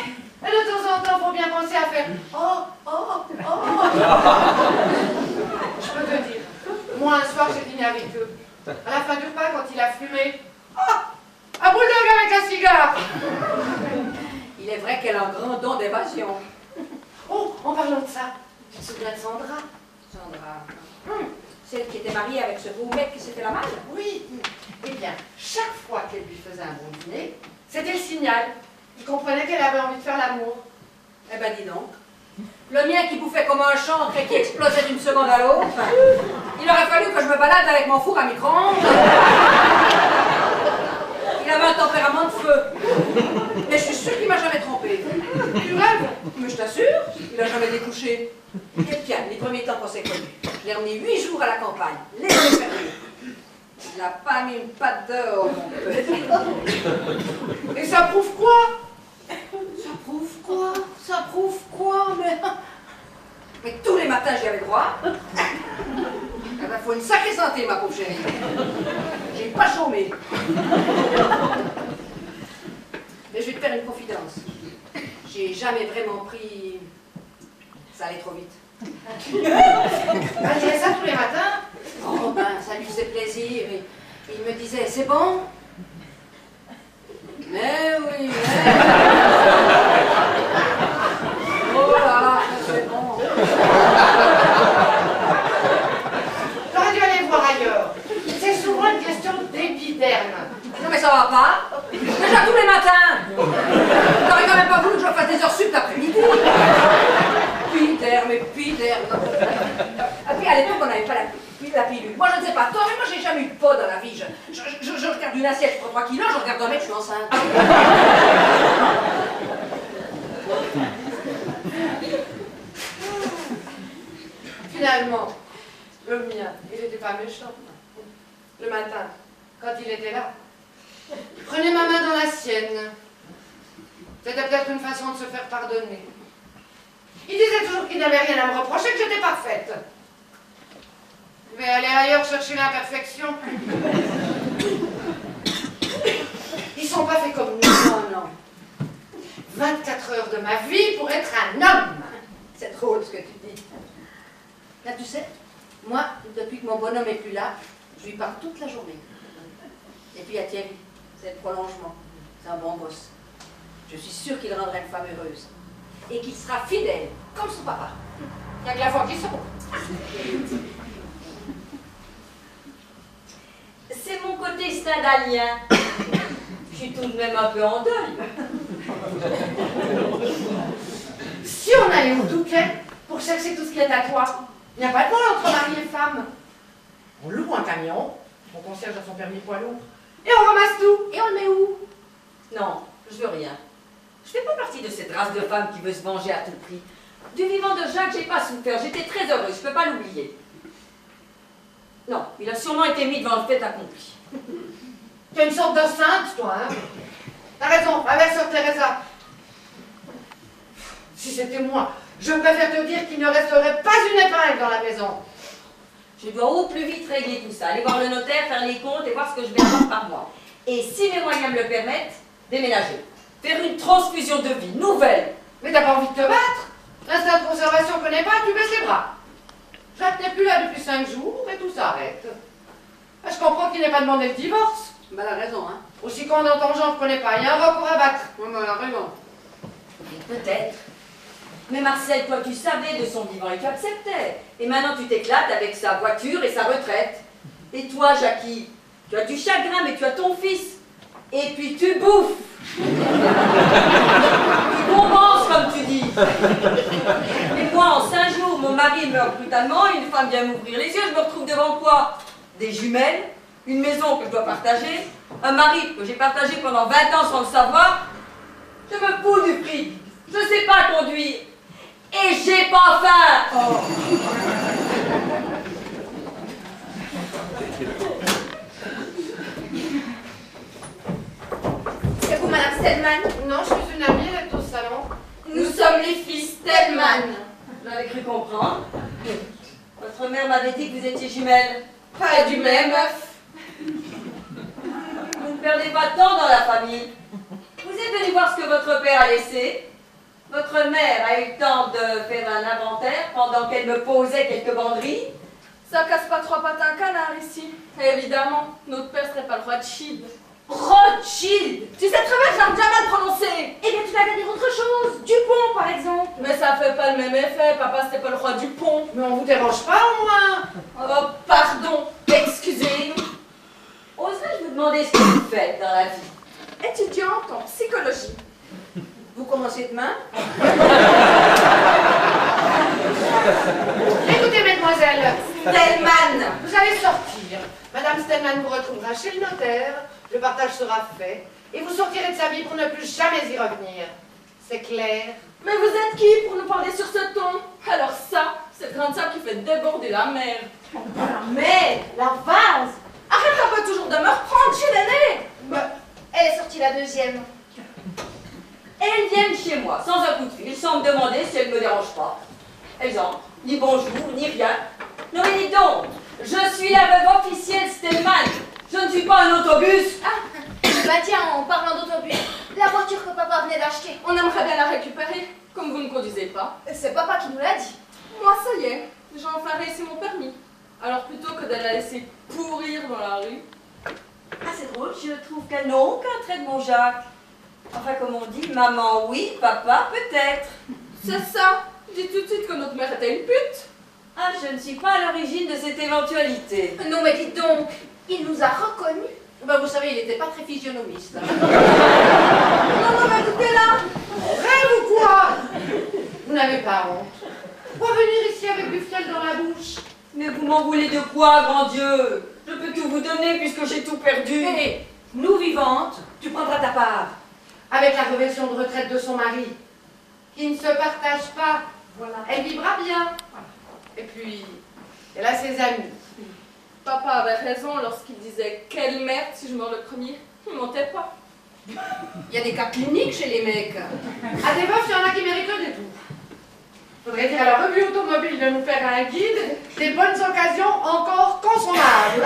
S3: Et de temps en temps, faut bien penser à faire oh, oh, oh. Je peux te dire, moi un soir j'ai dîné avec eux. À la fin du repas, quand il a fumé, oh, un bulldog avec un cigare.
S1: Il est vrai qu'elle a un grand don d'évasion.
S3: Oh, en parlant de ça, tu te souviens de Sandra?
S1: Sandra. Celle qui était mariée avec ce beau mec qui s'est fait la malle?
S3: Oui. Eh bien, chaque fois qu'elle lui faisait un bon dîner, c'était le signal. Il comprenait qu'elle avait envie de faire l'amour.
S1: Eh ben dis donc. Le mien qui bouffait comme un chancre et qui explosait d'une seconde à l'autre. Il aurait fallu que je me balade avec mon four à micro-ondes. Il avait un tempérament de feu. Mais je suis sûre qu'il m'a jamais trompé. Tu rêves? Mais je t'assure, il a jamais découché. Et bien, les premiers temps qu'on s'est connus, je l'ai emmené 8 jours à la campagne, les yeux fermés. Il n'a pas mis une patte dehors, mon petit.
S3: Et ça prouve quoi?
S1: Ça prouve quoi? Ça prouve quoi? Mais tous les matins, j'y avais droit. Il faut une sacrée santé, ma pauvre chérie. J'ai pas chômé. Mais je vais te faire une confidence. J'ai jamais vraiment pris... Ça allait trop vite.
S3: Elle disait ça tous les matins?
S1: Oh ben, ça lui faisait plaisir. Et il me disait, c'est bon? Mais oui, mais... Oh là là, c'est bon.
S3: T'aurais dû aller voir ailleurs. C'est souvent une question d'épiderme.
S1: Non mais ça va pas. Déjà tous les matins. T'aurais quand même pas voulu que je fasse des heures sup l'après-midi. Épiderme. Et puis à l'époque on n'avait pas la pilule. Moi je ne sais pas toi, mais moi j'ai jamais eu de peau dans la vie. Je regarde une assiette, je prends 3 kilos, je regarde un mec, je suis enceinte.
S3: Finalement, le mien, il n'était pas méchant. Le matin, quand il était là, il prenait ma main dans la sienne. C'était peut-être une façon de se faire pardonner. Il disait toujours qu'il n'avait rien à me reprocher, que j'étais parfaite. Je vais aller ailleurs chercher l'imperfection. Ils sont pas faits comme nous.
S1: Non, non.
S3: 24 heures de ma vie pour être un homme.
S1: C'est drôle ce que tu dis. Là, tu sais, moi, depuis que mon bonhomme est plus là, je lui parle toute la journée. Et puis il y a Thierry, c'est le prolongement. C'est un bon boss. Je suis sûre qu'il rendra une femme heureuse. Et qu'il sera fidèle, comme son papa.
S3: Il n'y a que la foi qui sauve.
S2: C'est mon côté stendhalien. Je suis tout de même un peu en deuil.
S3: Si on allait au Touquet pour chercher tout ce qui est à toi, il n'y a pas de vol entre mari et femme. On loue un camion, on concierge à son permis poids lourd, et on ramasse tout.
S1: Et on le met où?
S2: Non, je veux rien. Je fais pas partie de cette race de femmes qui veut se venger à tout prix. Du vivant de Jacques, j'ai pas souffert. J'étais très heureuse, je peux pas l'oublier. Non, il a sûrement été mis devant le fait accompli.
S3: Tu es une sorte de sainte, toi, hein? T'as raison, va vers Sœur Teresa. Si c'était moi, je préfère te dire qu'il ne resterait pas une épingle dans la maison.
S2: Je dois au plus vite régler tout ça, aller voir le notaire, faire les comptes et voir ce que je vais avoir par mois. Et si mes moyens me le permettent, déménager. Faire une transfusion de vie nouvelle.
S3: Mais t'as pas envie de te battre? L'instinct de conservation connaît pas, tu baisses les bras. Jacques n'est plus là depuis 5 jours et tout s'arrête. Ah, je comprends qu'il n'ait pas demandé le divorce.
S1: Bah, elle a raison, hein.
S3: Aussi quand dans ton genre, je connais pas, il y a un recours à battre.
S1: Ouais, mais elle a raison.
S2: Peut-être. Mais Marcel, toi, tu savais de son vivant et tu acceptais. Et maintenant, tu t'éclates avec sa voiture et sa retraite. Et toi, Jackie, tu as du chagrin, mais tu as ton fils. Et puis tu bouffes. Tu compenses, comme tu dis. Et moi, en 5 jours, mon mari meurt brutalement, une femme vient m'ouvrir les yeux, je me retrouve devant quoi? Des jumelles, une maison que je dois partager, un mari que j'ai partagé pendant 20 ans sans le savoir. Je me fous du prix. Je sais pas conduire. Et j'ai pas faim.
S1: Oh.
S6: C'est vous, Madame Stellman?
S3: Non, je suis une amie, elle est au salon.
S6: Nous sommes les filles Stellman.
S2: J'avais cru comprendre. Votre mère m'avait dit que vous étiez jumelles.
S6: Pas du même œuf.
S2: Vous ne perdez pas de temps dans la famille. Vous êtes venu voir ce que votre père a laissé. Votre mère a eu le temps de faire un inventaire pendant qu'elle me posait quelques banderies.
S6: Ça casse pas 3 pattes à un canard ici. Évidemment, notre père serait pas le roi de Chide.
S2: Rothschild!
S6: Tu sais très bien que je l'ai jamais prononcé.
S2: Eh bien, tu vas dire autre chose. Dupont, par exemple.
S6: Mais ça fait pas le même effet. Papa, c'était pas le roi du pont.
S3: Mais on vous dérange pas au moins?
S6: Oh, pardon. Excusez-nous.
S2: Oserais-je vous demander ce que vous faites dans la vie?
S6: Étudiante en psychologie.
S1: Vous commencez demain?
S3: Écoutez, mesdemoiselles,
S6: Stellman.
S3: vous allez sortir. Madame Stellman vous retrouvera chez le notaire, le partage sera fait, et vous sortirez de sa vie pour ne plus jamais y revenir. C'est clair?
S6: Mais vous êtes qui pour nous parler sur ce ton? Alors ça, c'est le grain de sable qui fait déborder la mer.
S7: Mais la vase,
S6: Arrête un peu toujours de me reprendre chez l'aîné.
S7: elle est sortie la deuxième.
S2: Elles viennent chez moi, sans un coup de fil, sans me demander si elles ne me dérangent pas. Elles entrent, ni bonjour, ni rien. Non mais dis donc, je suis la veuve officielle Stellman. Je ne suis pas un autobus.
S7: Bah tiens, en parlant d'autobus, la voiture que papa venait d'acheter,
S6: On aimerait bien la récupérer, comme vous ne conduisez pas.
S7: c'est papa qui nous l'a dit.
S6: Moi, ça y est, j'ai enfin réussi mon permis. Alors plutôt que de la laisser pourrir dans la rue.
S2: Ah c'est drôle, je trouve qu'elles n'ont aucun trait de mon Jacques. Enfin comme on dit, maman oui, papa peut-être.
S6: C'est ça. Dis tout de suite que notre mère était une pute.
S2: Ah, je ne suis pas à l'origine de cette éventualité.
S7: Non mais dites donc, il nous a reconnus.
S1: Bah, vous savez, il n'était pas très physionomiste. Hein.
S6: Non, mais écoutez là.
S3: Rêve ou quoi? Vous n'avez pas honte? Pourquoi venir ici avec du fiel dans la bouche?
S2: Mais vous m'en voulez de quoi, grand Dieu? Je peux tout vous donner puisque j'ai tout perdu.
S1: Hé, nous vivantes, tu prendras ta part.
S3: Avec la réversion de retraite de son mari, qui ne se partage pas.
S1: Voilà.
S3: Elle vivra bien. Et puis, elle a ses amis.
S6: Papa avait raison lorsqu'il disait quelle merde si je meurs le premier. Il mentait pas.
S1: Il y a des cas cliniques chez les mecs.
S3: À des veufs, il y en a qui méritent le détour. Faudrait dire à la revue automobile de nous faire un guide des bonnes occasions encore consommables.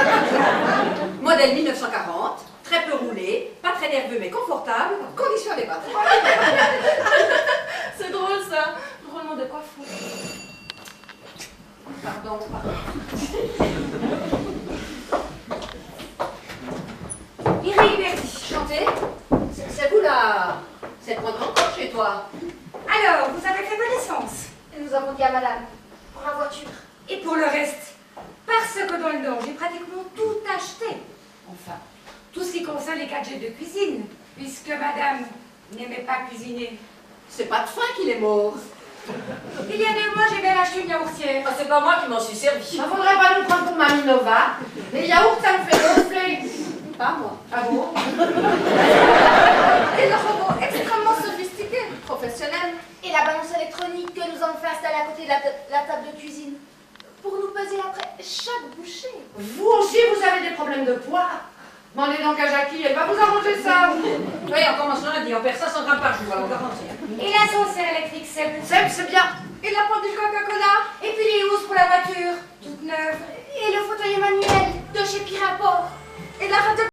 S1: Modèle 1940, très peu roulé, pas très nerveux mais confortable, condition adéquate.
S6: C'est drôle ça. Drôlement de quoi fou.
S1: Pardon. Bertie, chantez. C'est vous là. C'est le prendre encore chez toi.
S8: Alors, vous avez fait connaissance.
S7: Et nous avons dit à madame, pour la voiture.
S8: Et pour le reste, parce que dans le Nord, j'ai pratiquement tout acheté. Enfin, tout ce qui concerne les gadgets de cuisine, puisque madame n'aimait pas cuisiner.
S1: C'est pas de faim qu'il est mort.
S8: Il y a 2 mois, j'ai bien acheté une yaourtière.
S2: Ah, c'est pas moi qui m'en suis servi.
S3: Il ne faudrait pas nous prendre pour Mamie Nova. Les yaourts, ça me fait gonfler.
S1: Pas moi.
S3: Ah bon?
S6: Et le robot extrêmement sophistiqué, professionnel.
S7: Et la balance électronique que nous avons fait installer à côté de la table de cuisine. Pour nous peser après chaque bouchée.
S3: Vous aussi, vous avez des problèmes de poids. Demandez donc à Jackie, elle va vous arranger ça.
S1: Oui, on commence lundi, on perd 500 grammes par jour, alors garantir.
S8: Et la saucière électrique,
S3: C'est bien.
S8: Et la pendule Coca-Cola. Et puis les housses pour la voiture, toute neuve.
S7: Et le fauteuil manuel de chez Piraport.
S6: Et la radio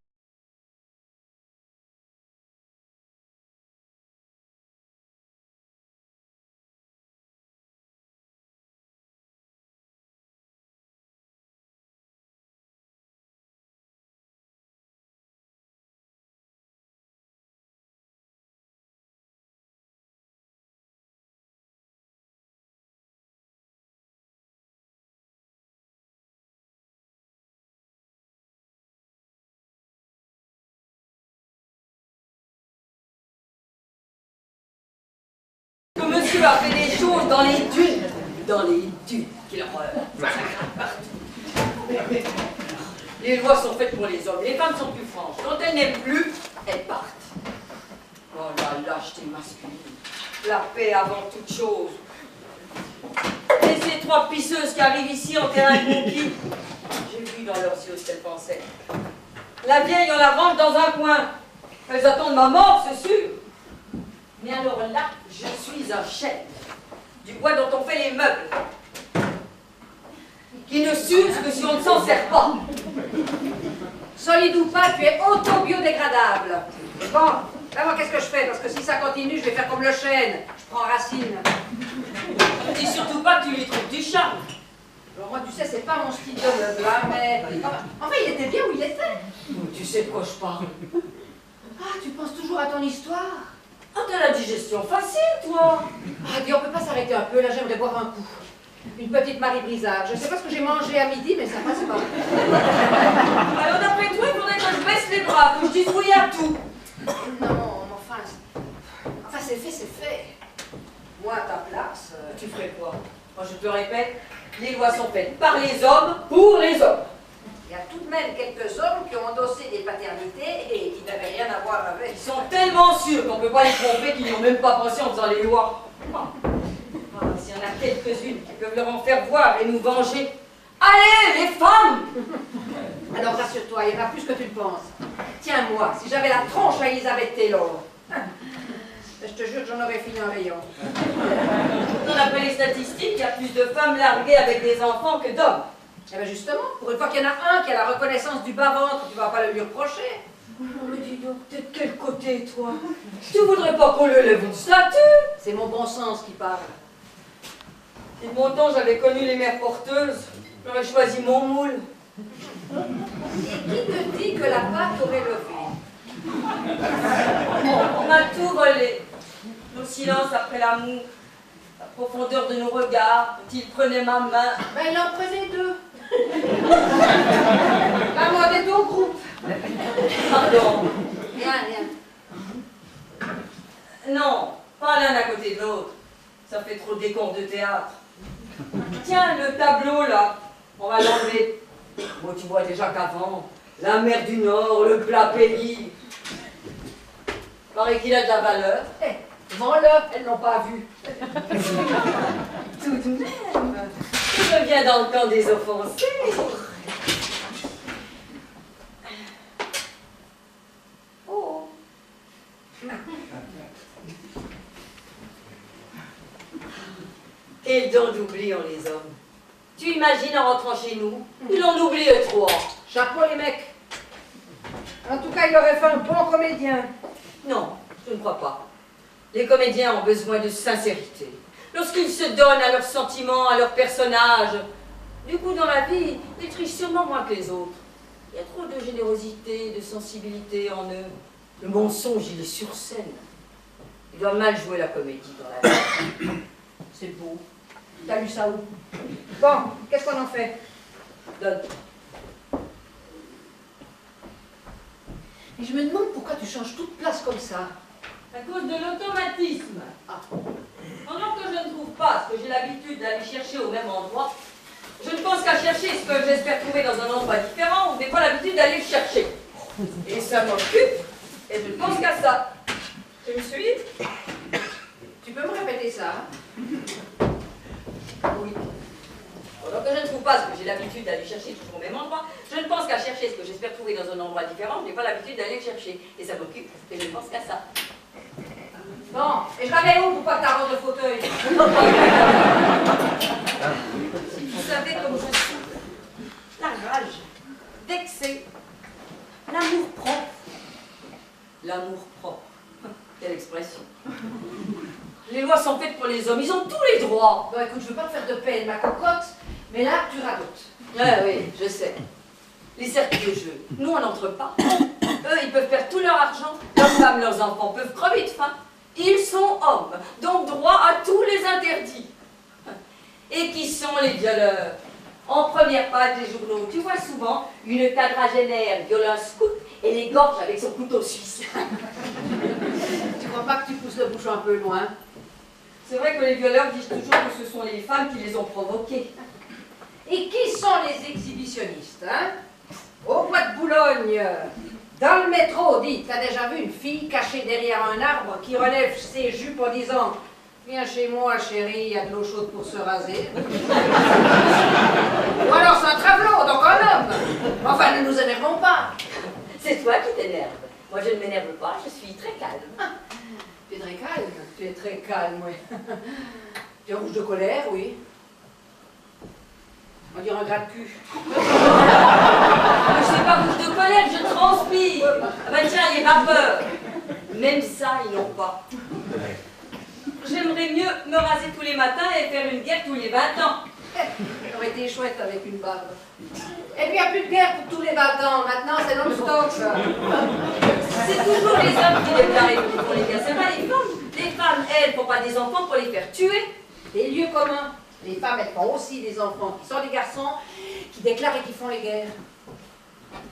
S2: a fait des choses dans les dunes. Dans les dunes. Quelle horreur. Ça grimpe partout. Les lois sont faites pour les hommes. Les femmes sont plus franches. Quand elles n'aiment plus, elles partent. Oh la lâcheté masculine. La paix avant toute chose. Et ces trois pisseuses qui arrivent ici en terrain conquis, j'ai vu dans leurs yeux ce qu'elles pensaient. La vieille, on la range dans un coin. Elles attendent ma mort, c'est sûr. Mais alors là, je suis un chef. Du bois dont on fait les meubles. Qui ne s'use que si on ne s'en sert pas.
S3: Solide ou pas, tu es auto-biodégradable. Bon, là, moi, qu'est-ce que je fais? Parce que si ça continue, je vais faire comme le chêne. Je prends racine.
S2: Ne dis surtout pas que tu lui trouves du charme.
S3: Alors moi, tu sais, c'est pas mon style de meuble, hein, mais... Enfin, il était bien où il était.
S2: Tu sais de quoi je parle.
S3: Ah, tu penses toujours à ton histoire?
S2: Ah, t'as la digestion facile, toi.
S3: Ah, dis, on peut pas s'arrêter un peu, là, j'aimerais boire un coup. Une petite Marie Brizard. Je sais pas ce que j'ai mangé à midi, mais ça passe pas.
S2: Alors, d'après toi, il faudrait que je baisse les bras, que je dise oui à tout.
S3: Non, mais enfin, c'est fait, c'est fait. Moi, à ta place...
S2: Tu ferais quoi? Moi, je te répète, les lois sont faites par les hommes, pour les hommes.
S3: Il y a tout de même quelques hommes qui ont endossé des paternités et qui n'avaient rien à voir avec.
S2: Ils sont tellement sûrs qu'on ne peut pas les tromper qu'ils n'y ont même pas pensé en faisant les lois. Ah, s'il y en a quelques-unes qui peuvent leur en faire voir et nous venger. Allez, les femmes!
S3: Alors rassure-toi, il y en a plus que tu le penses. Tiens, moi, si j'avais la tronche à Elisabeth Taylor, je te jure que j'en aurais fini un rayon.
S2: D'après les statistiques, il y a plus de femmes larguées avec des enfants que d'hommes.
S3: Eh bien justement, pour une fois qu'il y en a un qui a la reconnaissance du bas-ventre, tu vas pas le lui reprocher.
S2: Oh, mais dis donc, t'es de quel côté, toi? Tu voudrais pas qu'on le lève une statue?
S3: C'est mon bon sens qui parle.
S2: Si de mon temps j'avais connu les mères porteuses, j'aurais choisi mon moule.
S3: Et qui te dit que la pâte aurait levé?
S2: On m'a tout volé. Nos silences après l'amour, la profondeur de nos regards, quand il prenait ma main.
S3: Ben il en prenait deux. La mode est au groupe.
S2: Pardon.
S3: Rien.
S2: Non, pas l'un à côté de l'autre. Ça fait trop décor de théâtre. Tiens, le tableau là, on va l'enlever. Moi, tu vois déjà qu'avant, la mer du Nord, le plat pays. Paraît qu'il a de la valeur.
S3: Vends-le, elles l'ont pas vu.
S2: Tout de même. Je reviens dans le camp des offensés. Oh. Quel don d'oubli ont les hommes. Tu imagines en rentrant chez nous, ils l'ont oublié trois.
S3: Chapeau les mecs. En tout cas, il aurait fait un bon comédien.
S2: Non, je ne crois pas. Les comédiens ont besoin de sincérité. Lorsqu'ils se donnent à leurs sentiments, à leurs personnages. Du coup, dans la vie, ils trichent sûrement moins que les autres. Il y a trop de générosité, de sensibilité en eux. Le mensonge, il est sur scène. Il doit mal jouer la comédie dans la vie.
S3: C'est beau. T'as lu ça où? Bon, qu'est-ce qu'on en fait?
S2: Donne.
S3: Et je me demande pourquoi tu changes toute place comme ça.
S2: À cause de l'automatisme. Pendant que je ne trouve pas ce que j'ai l'habitude d'aller chercher au même endroit, je ne pense qu'à chercher ce que j'espère trouver dans un endroit différent où je n'ai pas l'habitude d'aller le chercher. Et ça m'occupe, et je ne pense qu'à ça. Tu me suis?
S3: Tu peux me répéter ça?
S2: Oui. Pendant que je ne trouve pas ce que j'ai l'habitude d'aller chercher toujours au même endroit, je ne pense qu'à chercher ce que j'espère trouver dans un endroit différent, je n'ai pas l'habitude d'aller le chercher. Et ça m'occupe, et je ne pense qu'à ça.
S3: Bon, et je l'avais où pour pas que t'arranges le fauteuil?
S2: Si tu savais comme je suis, la rage, vexée, l'amour propre. L'amour propre. Quelle expression. Les lois sont faites pour les hommes, ils ont tous les droits.
S3: Bon, écoute, je veux pas te faire de peine, ma cocotte, mais là, tu radotes.
S2: Ah oui, je sais. Les cercles de jeu, nous on n'entre pas. Eux, ils peuvent perdre tout leur argent, leurs femmes, leurs enfants peuvent crever de faim. Ils sont hommes, donc droit à tous les interdits. Et qui sont les violeurs? En première page des journaux, tu vois souvent une quadragénaire viole un scout et l'égorge avec son couteau suisse.
S3: Tu crois pas que tu pousses le bouchon un peu loin?
S2: C'est vrai que les violeurs disent toujours que ce sont les femmes qui les ont provoqués.
S1: Et qui sont les exhibitionnistes, hein? Au bois de Boulogne, dans le métro, dites, t'as déjà vu une fille cachée derrière un arbre qui relève ses jupes en disant « Viens chez moi, chérie, il y a de l'eau chaude pour se raser. » Ou alors c'est un travelot, donc un homme. Enfin, ne nous énervons pas.
S2: C'est toi qui t'énerves. Moi, je ne m'énerve pas, je suis très calme.
S1: Tu es très calme, tu es très calme, oui. Tu es rouge de colère, oui. On dirait un gras de cul.
S2: Je suis pas rouge de colère, je transpire. Ah ben tiens, les vapeurs. Même ça, ils n'ont pas. J'aimerais mieux me raser tous les matins et faire une guerre tous les 20 ans.
S1: Ça aurait été chouette avec une barbe. Et puis il n'y a plus de guerre pour tous les 20 ans. Maintenant, c'est non-stop.
S2: C'est toujours les hommes qui déclarent qui font les guerres, c'est pas les femmes. Les femmes, elles, font pas des enfants pour les faire tuer.
S1: Des lieux communs. Les femmes, elles font aussi des enfants qui sont des garçons, qui déclarent et qui font les guerres.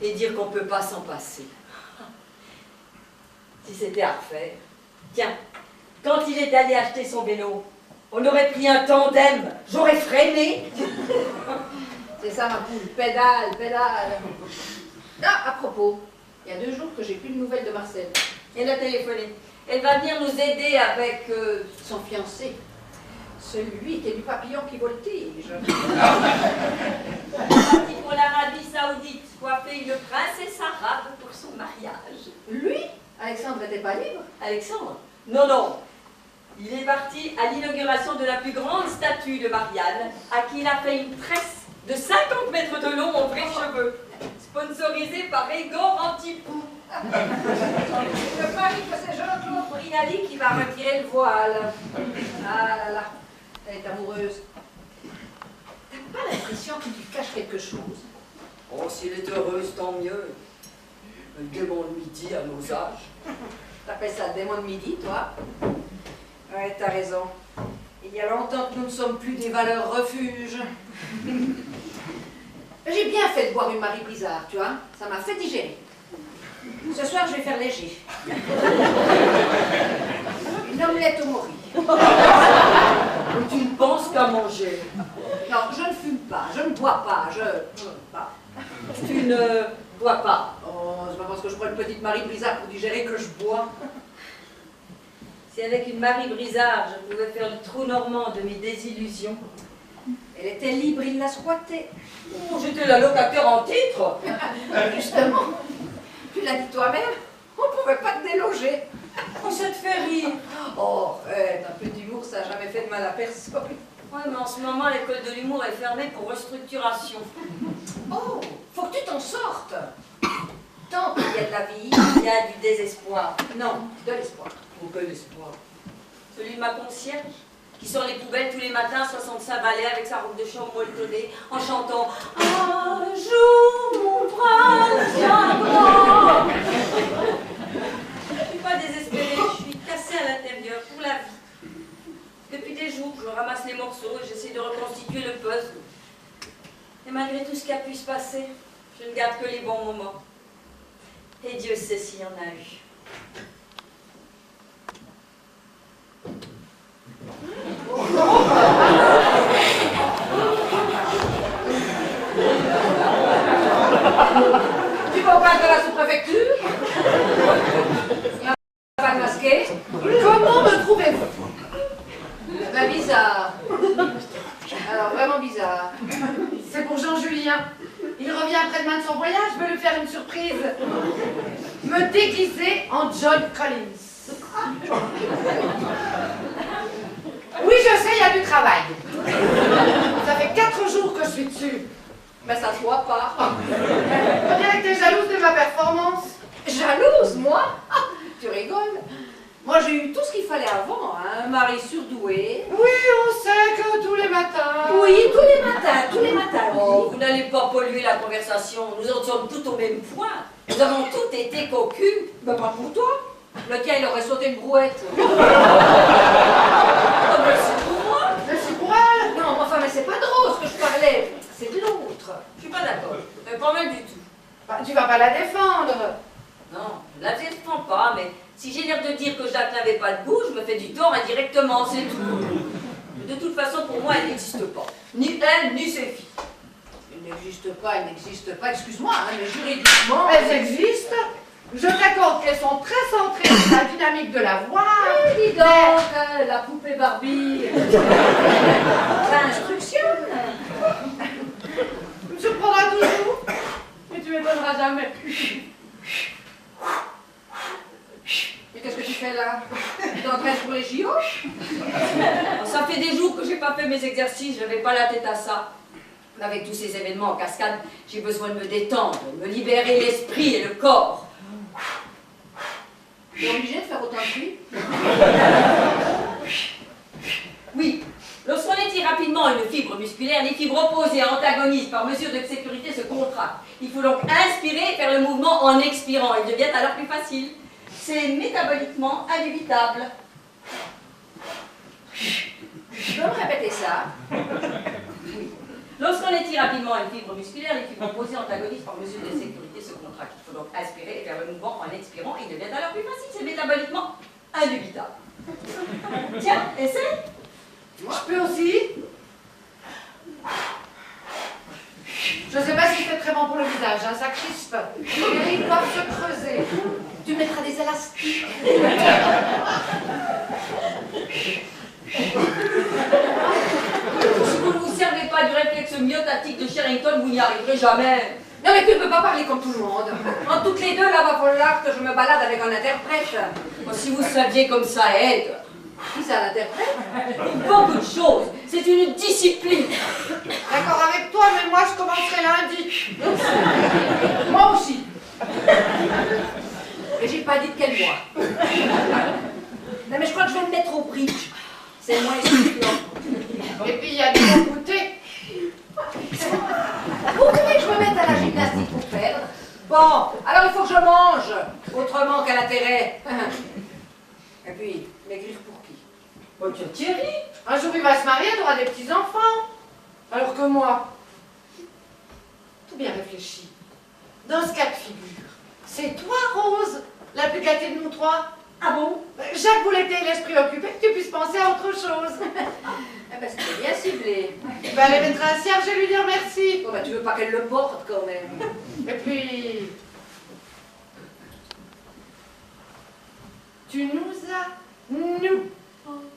S2: Et dire qu'on peut pas s'en passer. Si c'était à refaire. Tiens, quand il est allé acheter son vélo, on aurait pris un tandem, j'aurais freiné.
S1: C'est ça ma poule, pédale, pédale. Ah, à propos, il y a 2 jours que j'ai plus de nouvelles de Marcel.
S2: Elle a téléphoné. Elle va venir nous aider avec
S1: Son fiancé. Celui qui est du papillon qui voltige.
S2: parti pour l'Arabie Saoudite, coiffer une princesse arabe pour son mariage.
S1: Lui, Alexandre n'était pas libre.
S2: Alexandre? Non, non. Il est parti à l'inauguration de la plus grande statue de Marianne, à qui il a fait une tresse de 50 mètres de long en vrais cheveux, sponsorisée par Igor Antipou.
S1: Le mari que c'est Jean-Claude Brinali qui va retirer le voile. Ah là là, elle est amoureuse. T'as pas l'impression qu'il lui cache quelque chose?
S2: Oh, si elle est heureuse, tant mieux. Un démon de midi à nos âges.
S1: T'appelles ça démon de midi, toi? Ouais, t'as raison. Il y a longtemps que nous ne sommes plus des valeurs refuges. J'ai bien fait de boire une Marie Brizard, tu vois. Ça m'a fait digérer. Ce soir, je vais faire léger. Une omelette au mori.
S2: Tu ne penses qu'à manger.
S1: Non, je ne fume pas, je ne bois pas, pas.
S2: Tu ne bois pas.
S1: Oh, c'est pas parce que je prends une petite Marie Brizard pour digérer que je bois.
S2: Si avec une Marie Brizard, je pouvais faire le trou normand de mes désillusions.
S1: Elle était libre, il l'a squattée.
S2: Oh, j'étais la locataire en titre.
S1: Justement, tu l'as dit toi-même, on ne pouvait pas te déloger.
S2: Oh, ça te fait rire.
S1: Oh, un peu d'humour, ça n'a jamais fait de mal à personne.
S2: Ouais, mais en ce moment, l'école de l'humour est fermée pour restructuration.
S1: Oh, faut que tu t'en sortes. Tant qu'il y a de la vie,
S2: Il y a du désespoir.
S1: non, de l'espoir.
S2: Aucun espoir. Celui de ma concierge, qui sort les poubelles tous les matins, 65 balais avec sa robe de chambre molletonnée, en chantant « Un jour, mon prince viendra ». Je suis pas désespérée, je suis cassée à l'intérieur pour la vie. Depuis des jours, je ramasse les morceaux et j'essaie de reconstituer le puzzle. Et malgré tout ce qui a pu se passer, je ne garde que les bons moments. Et Dieu sait s'il y en a eu.
S1: Tu vas au bal de la sous-préfecture? Il y a un bal masqué. Comment me trouvez-vous? Ben bizarre. Alors vraiment bizarre.
S3: C'est pour Jean-Julien. Il revient après-demain de son voyage, je veux lui faire une surprise. Me déguiser en John Collins. Oui, je sais, il y a du travail. Ça fait 4 jours que je suis dessus.
S1: Mais ça se voit pas.
S3: On dirait que t'es jalouse de ma performance.
S1: Jalouse, moi? Ah, tu rigoles? Moi, j'ai eu tout ce qu'il fallait avant, hein. Un mari surdoué.
S3: Oui, on sait que tous les matins.
S1: Oui, tous les matins.
S2: Oh, vous n'allez pas polluer la conversation. Nous en sommes tous au même point. Nous avons tous été cocus.
S1: Ben pas pour toi. Le tien, il aurait sauté une brouette.
S2: Oh, mais c'est pour moi.
S3: Mais c'est pour elle.
S1: Non, enfin, mais c'est pas drôle ce que je parlais. C'est de l'autre.
S2: Je suis pas d'accord. Pas mal du tout.
S3: Bah, tu vas pas la défendre.
S2: Non, la défense. comprends pas, mais si j'ai l'air de dire que Jacques n'avait pas de goût, je me fais du tort indirectement, c'est tout. De toute façon, pour moi, elle n'existe pas. Ni elle, ni ses filles.
S1: Elle n'existe pas, excuse-moi, hein, mais juridiquement...
S3: Elles existent. Je t'accorde qu'elles sont très centrées sur la dynamique de la voix.
S1: Dis donc, la poupée Barbie... Ça instructionne.
S3: Tu me surprendras toujours, mais tu m'étonneras jamais.
S1: Mais qu'est-ce que tu fais là? Tu t'entraînes pour les JO?
S2: Ça fait des jours que j'ai pas fait mes exercices, je n'avais pas la tête à ça. Avec tous ces événements en cascade, j'ai besoin de me détendre, de me libérer l'esprit et le corps.
S1: Tu es obligé de faire autant de bruit?
S2: Oui, lorsqu'on étire rapidement une fibre musculaire, les fibres opposées et antagonistes par mesure de sécurité se contractent. Il faut donc inspirer et faire le mouvement en expirant. Ils deviennent alors plus faciles. C'est métaboliquement inévitable.
S1: Tu peux me répéter ça?
S2: Lorsqu'on étire rapidement une fibre musculaire, les fibres opposées antagonistes par mesure de sécurité se contractent. Il faut donc inspirer et faire le mouvement en expirant. Ils deviennent alors plus faciles. C'est métaboliquement indubitable. Tiens, essaie.
S3: Je peux aussi. Je sais pas si c'est très bon pour le visage, hein, ça crispe. Les rides doivent se creuser.
S1: Tu mettras des élastiques.
S2: Si vous ne vous servez pas du réflexe myotatique de Sherrington, vous n'y arriverez jamais.
S1: Non mais tu ne peux pas parler comme tout le monde. En toutes les deux, là, va falloir que je me balade avec un interprète.
S2: Bon, si vous saviez comme ça aide.
S1: Qui ça, l'interprète?
S2: Beaucoup de choses. C'est une discipline.
S3: D'accord avec toi, mais moi je commencerai lundi.
S1: Moi aussi. Et j'ai pas dit de quel mois. Non mais je crois que je vais me mettre au bridge. C'est moins suffisant.
S3: Et puis il y a des bons goûters.
S1: Vous voulez que je me mette à la gymnastique pour perdre? Bon, alors il faut que je mange. Autrement qu'à l'intérêt. Et puis, maigrir pour qui?
S2: Bon, tiens, Thierry.
S3: Un jour il va se marier, il aura des petits-enfants. Alors que moi, tout bien réfléchi. Dans ce cas de figure, c'est toi, Rose, la plus gâtée de nous trois.
S2: Ah bon?
S3: Jacques voulait que tu aies l'esprit occupé, que tu puisses penser à autre chose.
S1: Eh ben, c'était bien ciblé.
S3: Ben, elle mettra un cierge et lui dire merci.
S1: Bon, ben, tu veux pas qu'elle le porte quand même.
S3: Et puis, tu nous as, nous.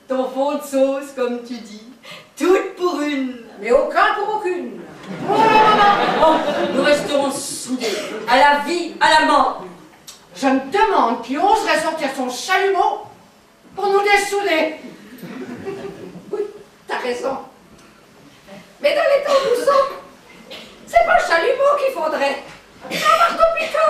S2: Ton fond de sauce, comme tu dis. Toutes pour une.
S1: Mais aucun pour aucune.
S2: Oh, nous resterons soudés. À la vie, à la mort.
S3: Je me demande qui oserait sortir son chalumeau pour nous dessouder.
S1: Oui, t'as raison. Mais dans les temps où nous sommes, c'est pas le chalumeau qu'il faudrait. Un marteau-piqueur.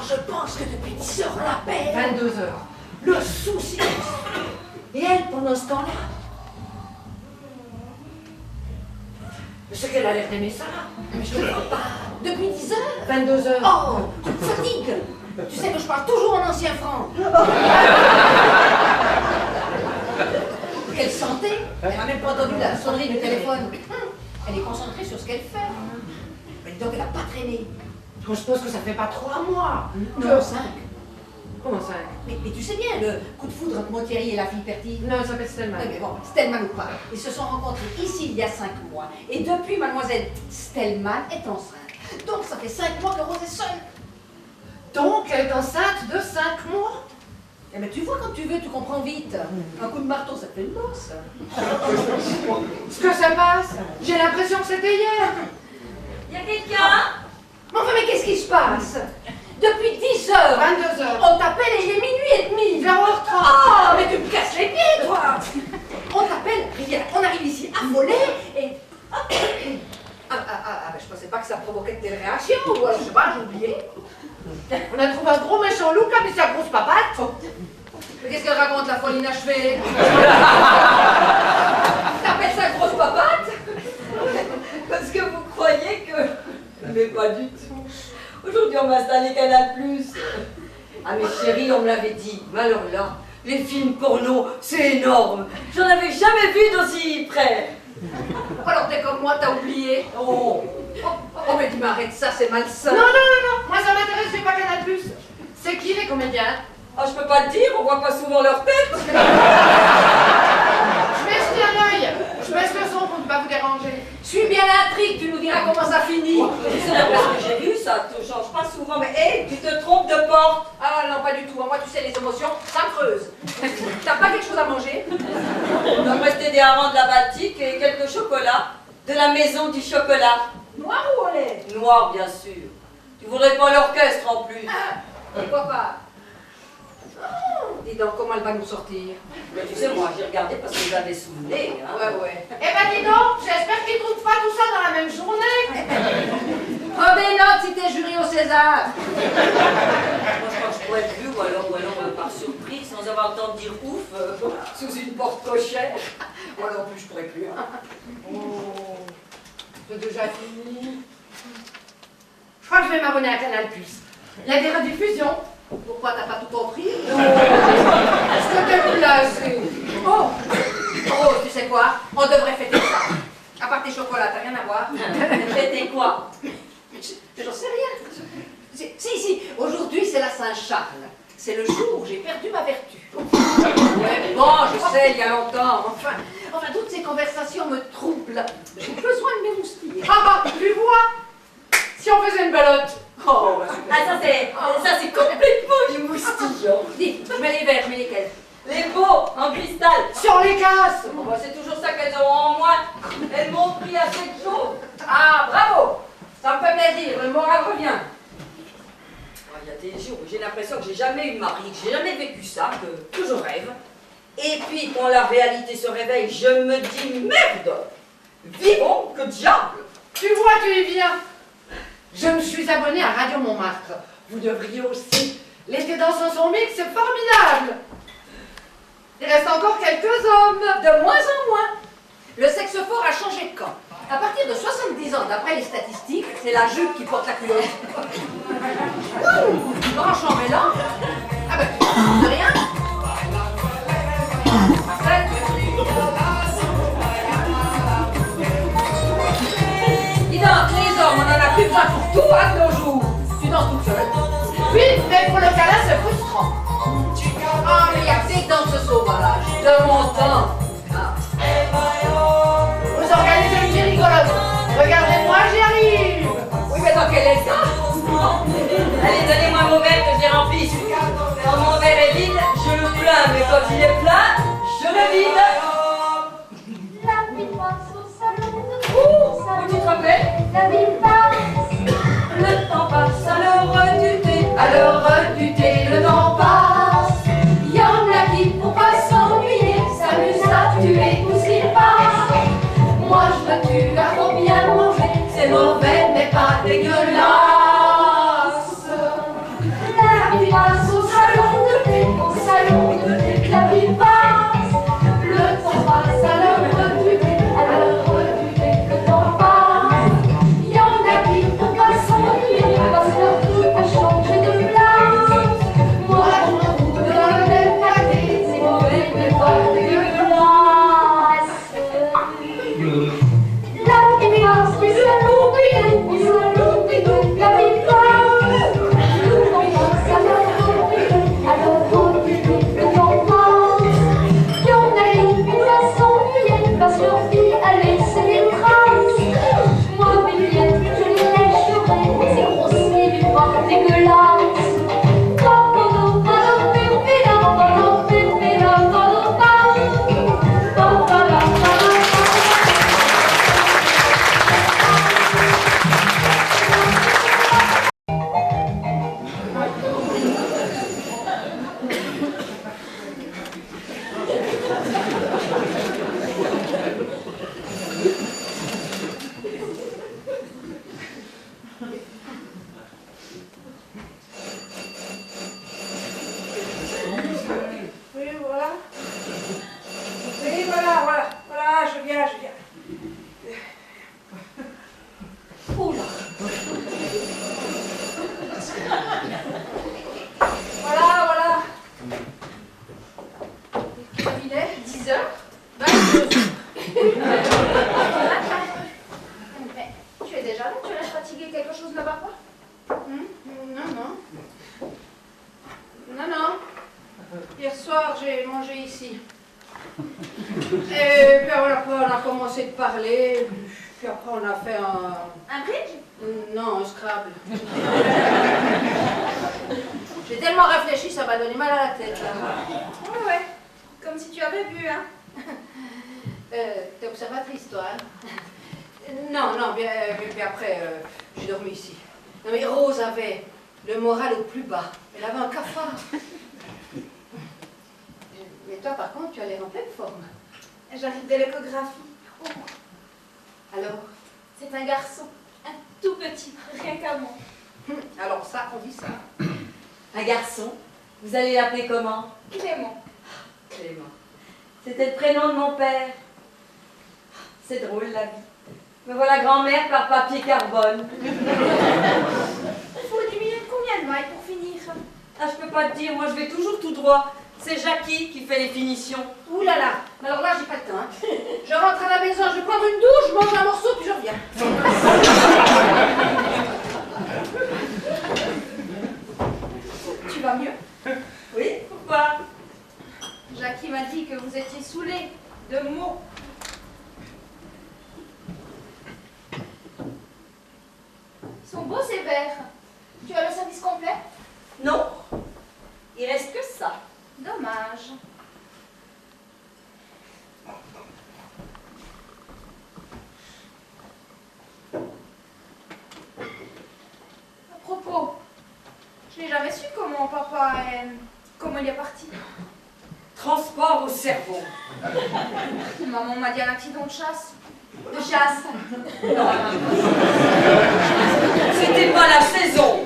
S1: Je pense que depuis 10 heures, on l'appelle.
S3: 22 heures.
S1: Le souci. Et elle, pendant ce temps-là,
S3: C'est qu'elle a l'air d'aimer ça.
S1: mais je ne comprends pas. Depuis 10 heures.
S3: 22 heures.
S1: Oh, tu me fatigues. Tu sais que je parle toujours en ancien franc. Quelle santé. Elle n'a même pas entendu la sonnerie du téléphone. Elle est concentrée sur ce qu'elle fait. Mais donc, elle n'a pas traîné.
S3: Je suppose que ça fait pas 3 mois.
S1: Non, 5.
S3: Comment ça?
S1: Mais tu sais bien, le coup de foudre entre Montieri et la fille Perty.
S3: Non, ça s'appelle Stelman.
S1: Oui, mais bon, Stelman ou pas, ils se sont rencontrés ici il y a 5 mois. Et depuis, mademoiselle Stelman est enceinte. Donc ça fait 5 mois que Rose est seule.
S3: Donc, elle est enceinte de 5 mois.
S1: Eh mais tu vois, quand tu veux, tu comprends vite. Un coup de marteau, ça fait une bosse.
S3: Ce que ça passe, j'ai l'impression que c'était hier.
S2: Y a quelqu'un?
S1: Mais enfin, mais qu'est-ce qui se passe? Depuis 10 heures,
S3: 22 heures.
S1: on t'appelle et il est minuit et demi.
S3: 0h30.
S1: Ah, mais tu me casses les pieds, toi. On t'appelle, Rivière, on arrive ici affolé et... ben, je pensais pas que ça provoquait de telles réactions, ou alors je sais pas, j'ai oublié.
S3: On a trouvé un gros méchant loup qui a mis sa grosse papate.
S1: qu'est-ce qu'elle raconte, la folle inachevée?
S2: T'appelles ça grosse papate? Parce que vous croyez que... Mais pas du tout. Aujourd'hui, on m'a installé Canal+. Ah mais chérie, on me l'avait dit. Mais alors là, les films porno, c'est énorme. J'en avais jamais vu d'aussi près.
S1: Alors t'es comme moi, t'as oublié.
S2: Oh,
S1: Oh, mais dis-moi, arrête ça, c'est malsain.
S3: Non, non, non, non, moi ça m'intéresse, j'ai pas Canal+. C'est qui les comédiens?
S2: ah, je peux pas te dire, on voit pas souvent leur tête.
S3: Je baisse un œil, je baisse le son pour ne pas vous déranger.
S1: Suis bien l'intrigue, tu nous diras comment ça finit.
S2: C'est d'après ce que j'ai vu, ça te change pas souvent. Mais hé, tu te trompes de porte.
S1: Ah non, pas du tout. Moi, tu sais, les émotions, ça me creuse. T'as pas quelque chose à manger?
S2: Il doit me rester des harengs de la Baltique et quelques chocolats de la maison du chocolat.
S1: Noir ou au lait?
S2: Noir, bien sûr. Tu voudrais pas l'orchestre en plus.
S1: Pourquoi pas? Dis donc, comment elle va nous sortir?
S2: Mais tu sais, moi, j'ai regardé parce que j'avais soulevé. Hein.
S1: Ouais.
S3: Eh ben dis donc, j'espère qu'ils trouvent pas tout ça dans la même journée.
S1: Prends des notes si t'es jury au César.
S2: Moi, je crois que je pourrais être vue ou alors par surprise, sans avoir le temps de dire ouf, sous une porte cochère.
S1: Moi non plus, je pourrais plus. Hein.
S3: Oh, c'est déjà fini. Je crois que je vais m'abonner à Canal+. Il y a des rediffusions.
S1: Pourquoi t'as pas tout compris?
S3: Est-ce que t'es blasé?
S1: Oh, tu sais quoi? On devrait fêter ça. À part tes chocolats, t'as rien à voir?
S2: Fêter quoi?
S1: J'en sais rien. Si, aujourd'hui c'est la Saint-Charles. C'est le jour où j'ai perdu ma vertu. Ouais, bon, je sais, il y a longtemps. Enfin, toutes ces conversations me troublent. J'ai besoin de m'émoustiller.
S3: Ah, tu vois? Si on faisait une belote.
S1: Oh, bah, super.
S2: Ah, ça c'est complètement émoustillant.
S1: Dis, je mets les verres, je mets lesquels?
S2: Les pots en cristal.
S3: Sur les casses.
S2: Bon, bah, c'est toujours ça qu'elles auront en moins. Elles m'ont pris à 7 jours.
S1: Ah, bravo! Ça me fait plaisir, le moral revient.
S2: Il y a des jours où j'ai l'impression que j'ai jamais eu de mari, que j'ai jamais vécu ça, que je rêve. Et puis quand la réalité se réveille, je me dis merde! Vivons que diable!
S3: Tu vois, tu y viens. Je me suis abonnée à Radio Montmartre. Vous devriez aussi. Les tendances sont mix, c'est formidable. Il reste encore quelques hommes.
S1: De moins en moins. Le sexe fort a changé de camp. À partir de 70 ans, d'après les statistiques, c'est la jupe qui porte la culotte. Branche en vélo. Ah ben, de rien. Dis donc, les hommes, on en a plus besoin pour tout à nos jours. Tu danses toute seule.
S3: Oui, mais pour le cas là, c'est frustrant.
S1: Ah, mais il y a que des danses sauvages. De mon temps. Ah.
S3: Vous organisez une vie rigolote. Regardez-moi, j'y arrive.
S1: Oui, mais dans quel état?
S2: Allez, donnez-moi mon verre que je les remplisse. Quand mon verre est vide, je le plains, mais quand il est plein, je le vide.
S7: La vie passe au salon de
S2: Tu te rappelles?
S7: La vie passe.
S2: Le temps passe à l'heure du thé.
S3: À l'heure du thé, le temps passe.
S7: Y en a qui, pour pas s'ennuyer, s'amusent à tuer tout ce qui passe. Moi je me tue à trop bien manger, c'est mauvais mais pas dégueulasse. La vie passe au salon de thé, la vie
S6: 10h, 22h.
S7: Mais tu es déjà là, tu laisses fatigué, quelque chose ne va pas?
S1: Non, non. Non, non. Hier soir, j'ai mangé ici. Et puis on a commencé de parler, puis après on a fait
S7: Un bridge?
S1: Non, un Scrabble. J'ai tellement réfléchi, ça m'a donné mal à la tête, là.
S7: Ouais, comme si tu avais bu, hein.
S1: T'es observatrice, toi, hein? Non, non, bien après, j'ai dormi ici. Non, mais Rose avait le moral au plus bas. Elle avait un cafard. Mais toi, par contre, tu as l'air en pleine forme.
S7: J'arrive de l'échographie. Oh,
S1: Alors?
S7: c'est un garçon, un tout petit, rien qu'à moi.
S1: Alors ça, on dit ça.
S2: Un garçon? Vous allez l'appeler comment?
S7: Clément.
S2: Clément. C'était le prénom de mon père. C'est drôle la vie. Me voilà grand-mère par papier carbone.
S7: Il faut diminuer de combien de mailles pour finir?
S2: Ah, je peux pas te dire, moi je vais toujours tout droit. C'est Jackie qui fait les finitions.
S1: Ouh là là, mais alors là, j'ai pas le temps. Hein. Je rentre à la maison, je vais prendre une douche, je mange un morceau, puis je reviens.
S7: Tu vas mieux?
S2: Oui, pourquoi?
S7: Jackie m'a dit que vous étiez saoulés de mots. Ils sont beaux ces verres. Tu as le service complet?
S2: Non, il reste que ça.
S7: Dommage. À propos, je n'ai jamais su comment papa est... comment il est parti.
S2: Transport au cerveau.
S7: Maman m'a dit un accident de chasse.
S2: De chasse. Non. C'était pas la saison.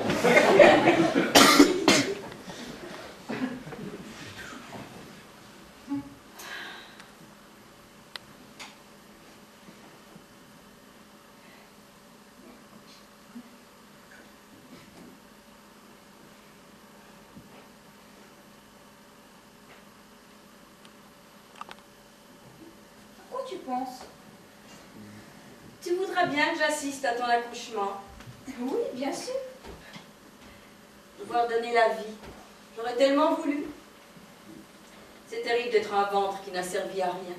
S7: Tu penses?
S2: Tu voudrais bien que j'assiste à ton accouchement.
S7: Oui, bien sûr.
S2: Pouvoir donner la vie. J'aurais tellement voulu. C'est terrible d'être un ventre qui n'a servi à rien.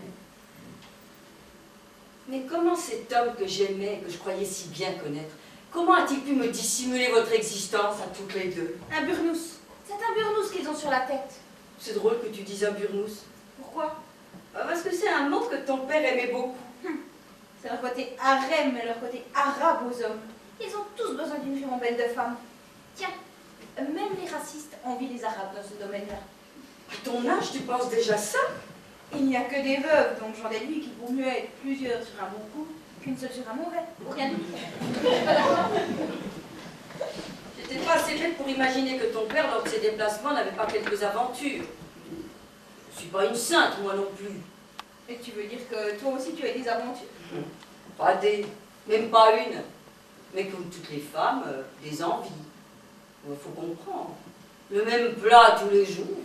S2: Mais comment cet homme que j'aimais, que je croyais si bien connaître, comment a-t-il pu me dissimuler votre existence à toutes les deux?
S7: Un burnous. C'est un burnous qu'ils ont sur la tête.
S2: C'est drôle que tu dises un burnous.
S7: Pourquoi?
S2: Parce que c'est un mot que ton père aimait beaucoup.
S7: C'est leur côté harem et leur côté arabe aux hommes. Ils ont tous besoin d'une ribambelle de femmes. Tiens, même les racistes envient les arabes dans ce domaine-là.
S2: À ton âge, tu penses déjà ça?
S7: Il n'y a que des veuves, donc j'en déduis qu'il vaut mieux être plusieurs sur un bon coup qu'une seule sur un mauvais. Ou rien du tout.
S2: J'étais pas assez bête pour imaginer que ton père, lors de ses déplacements, n'avait pas quelques aventures. Je suis pas une sainte, moi non plus.
S7: Et tu veux dire que toi aussi tu as des aventures?
S2: Pas des, même pas une. Mais comme toutes les femmes, des envies. Il faut comprendre. Le même plat tous les jours.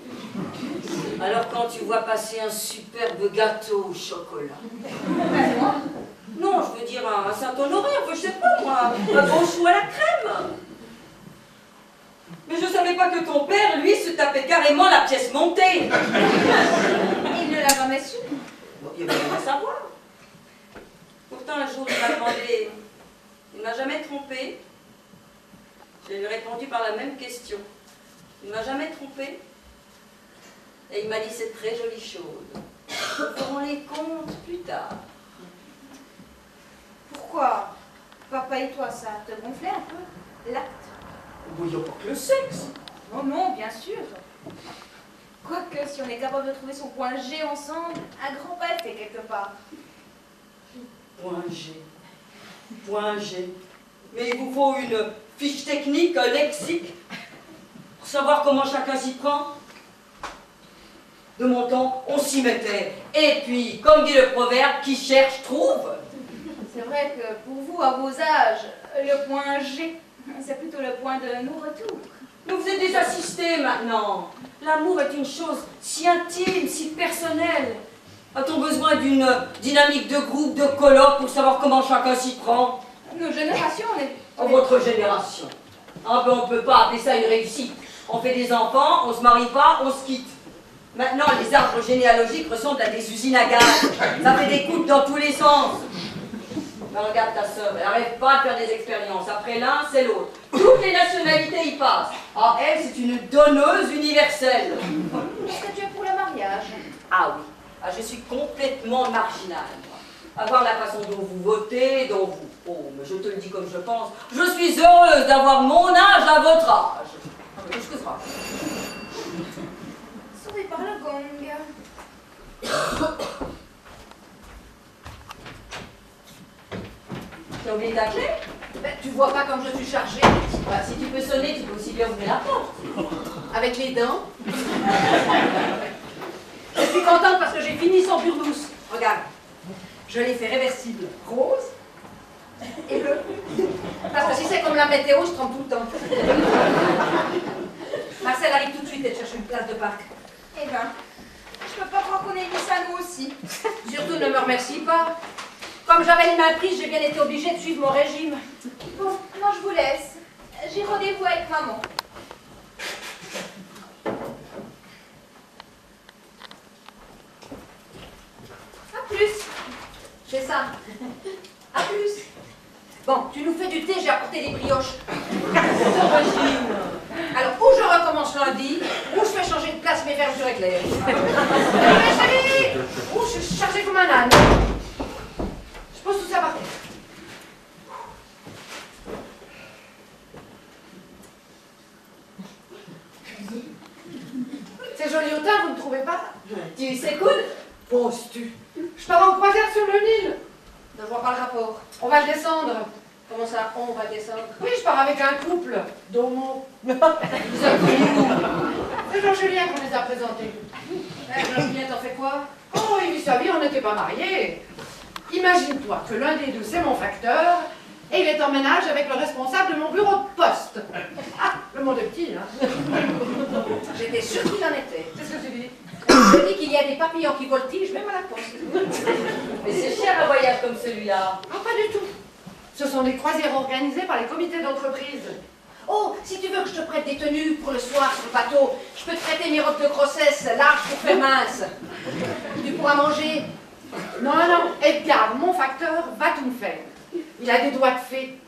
S2: Alors quand tu vois passer un superbe gâteau au chocolat. Non, je veux dire un Saint-Honoré, enfin, je sais pas moi, un bon chou à la crème. Mais je savais pas que ton père, lui, se tapait carrément la pièce montée.
S7: Il ne l'a jamais su.
S2: Bon, il va rien savoir. Pourtant, un jour, il m'a demandé, il ne m'a jamais trompé. Je lui ai répondu par la même question. Il ne m'a jamais trompé. Et il m'a dit cette très jolie chose. Nous ferons les comptes plus tard.
S7: Pourquoi? Papa et toi, ça te gonflait un peu l'acte?
S2: Il n'y a pas que le sexe.
S7: Oh non, bien sûr. Quoique, si on est capable de trouver son point G ensemble, un grand pas est fait quelque part.
S2: Point G. Point G. Mais il vous faut une fiche technique, un lexique, pour savoir comment chacun s'y prend. De mon temps, on s'y mettait. Et puis, comme dit le proverbe, qui cherche, trouve.
S7: C'est vrai que pour vous, à vos âges, le point G, c'est plutôt le point de non-retour.
S2: Mais vous êtes des assistés maintenant. L'amour est une chose si intime, si personnelle. A-t-on besoin d'une dynamique de groupe, de colloque pour savoir comment chacun s'y prend?
S6: Nos générations, on est...
S2: En votre génération. Ah ben on peut pas appeler ça une réussite. On fait des enfants, on se marie pas, on se quitte. Maintenant, les arbres généalogiques ressemblent à des usines à gaz. Ça fait des coupes dans tous les sens. Mais regarde ta sœur, elle n'arrive pas à faire des expériences. Après l'un, c'est l'autre. Toutes les nationalités y passent. Ah, elle, c'est une donneuse universelle.
S8: Est-ce que tu es pour le mariage?
S2: Ah oui. Ah, je suis complètement marginale, moi. À voir la façon dont vous votez, dont vous... Oh, mais je te le dis comme je pense. Je suis heureuse d'avoir mon âge à votre âge. Qu'est-ce que ça?
S8: Sauvé par le gong.
S2: T'as oublié ta clé?
S1: Ben, tu vois pas comme je suis chargée?
S2: Bah, si tu peux sonner, tu peux aussi bien ouvrir la porte.
S1: Avec les dents. Je suis contente parce que j'ai fini son burnous. Regarde. Je l'ai fait réversible. Rose et bleu. Parce que si c'est comme la météo, je trempe tout le temps. Marcel arrive tout de suite et te cherche une place de parc.
S8: Eh ben, je peux pas croire qu'on ait mis ça nous aussi.
S1: Surtout ne me remercie pas. Comme j'avais les mains prises, j'ai bien été obligée de suivre mon régime.
S8: Bon, moi je vous laisse. J'ai rendez-vous avec maman. À plus.
S1: C'est ça. À plus. Bon, tu nous fais du thé, j'ai apporté des brioches. Alors, ou je recommence lundi, ou je fais changer de place mes fermetures éclairs.
S3: Chérie, oh, je suis chargée comme un âne. Je pose tout ça par terre. C'est joli au teint, vous ne trouvez pas?
S2: Tu s'écoutes?
S3: Poses-tu? Je pars en croisière sur le Nil.
S1: Je vois pas le rapport.
S3: On va le descendre.
S1: Comment ça, on va descendre?
S3: Oui, je pars avec un couple d'homo. C'est Jean-Julien qu'on les a présentés.
S1: Jean-Julien, t'en fais quoi?
S3: Oh, il vit sa vie, on n'était pas mariés. Imagine-toi que l'un des deux, c'est mon facteur, et il est en ménage avec le responsable de mon bureau de poste. Ah, le monde est petit, hein.
S1: J'étais sûre qu'il en était.
S3: C'est ce que tu dis.
S1: Je dis qu'il y a des papillons qui voltigent même à la poste.
S2: Mais c'est cher un voyage comme celui-là.
S3: Ah, pas du tout. Ce sont des croisières organisées par les comités d'entreprise.
S1: Oh, si tu veux que je te prête des tenues pour le soir sur le bateau, je peux te prêter mes robes de grossesse larges pour faire mince. Tu pourras manger.
S3: Non, non, Edgar, mon facteur, va tout me faire. Il a des doigts de fée.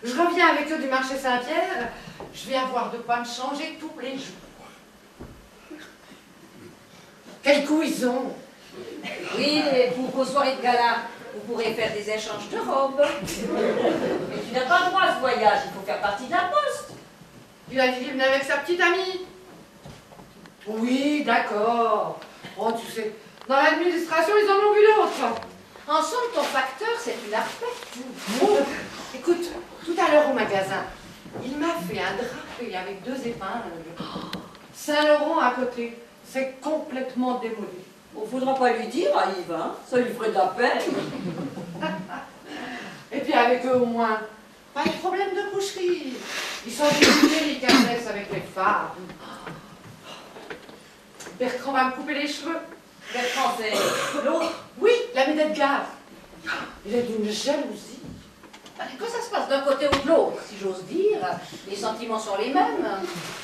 S3: Je reviens avec eux du marché Saint-Pierre. Je vais avoir de quoi me changer tous les jours. Quel coup ils ont!
S1: Oui, et pour vos soirées de gala, vous pourrez faire des échanges de robes.
S2: Mais tu n'as pas le droit à ce voyage, il faut faire partie de la poste.
S3: Il a dit qu'il venait avec sa petite amie. Oui, d'accord. Oh, tu sais, dans l'administration, ils en ont vu d'autres.
S1: En somme, ton facteur, c'est une arpette.
S3: Oh, écoute, tout à l'heure au magasin, il m'a fait un drapé avec 2 épingles. Saint-Laurent à côté. C'est complètement démodé.
S2: On faudra pas lui dire à Yves, hein, ça lui ferait de la peine.
S3: Et puis avec eux au moins, pas de problème de coucherie. Ils sont dégoûtés, les caresses avec les femmes. Bertrand va me couper les cheveux.
S2: Bertrand, c'est l'autre.
S3: Oui, l'ami d'Edgar. Il est d'une jalousie.
S1: Que ça se passe d'un côté ou de l'autre, si j'ose dire, les sentiments sont les mêmes.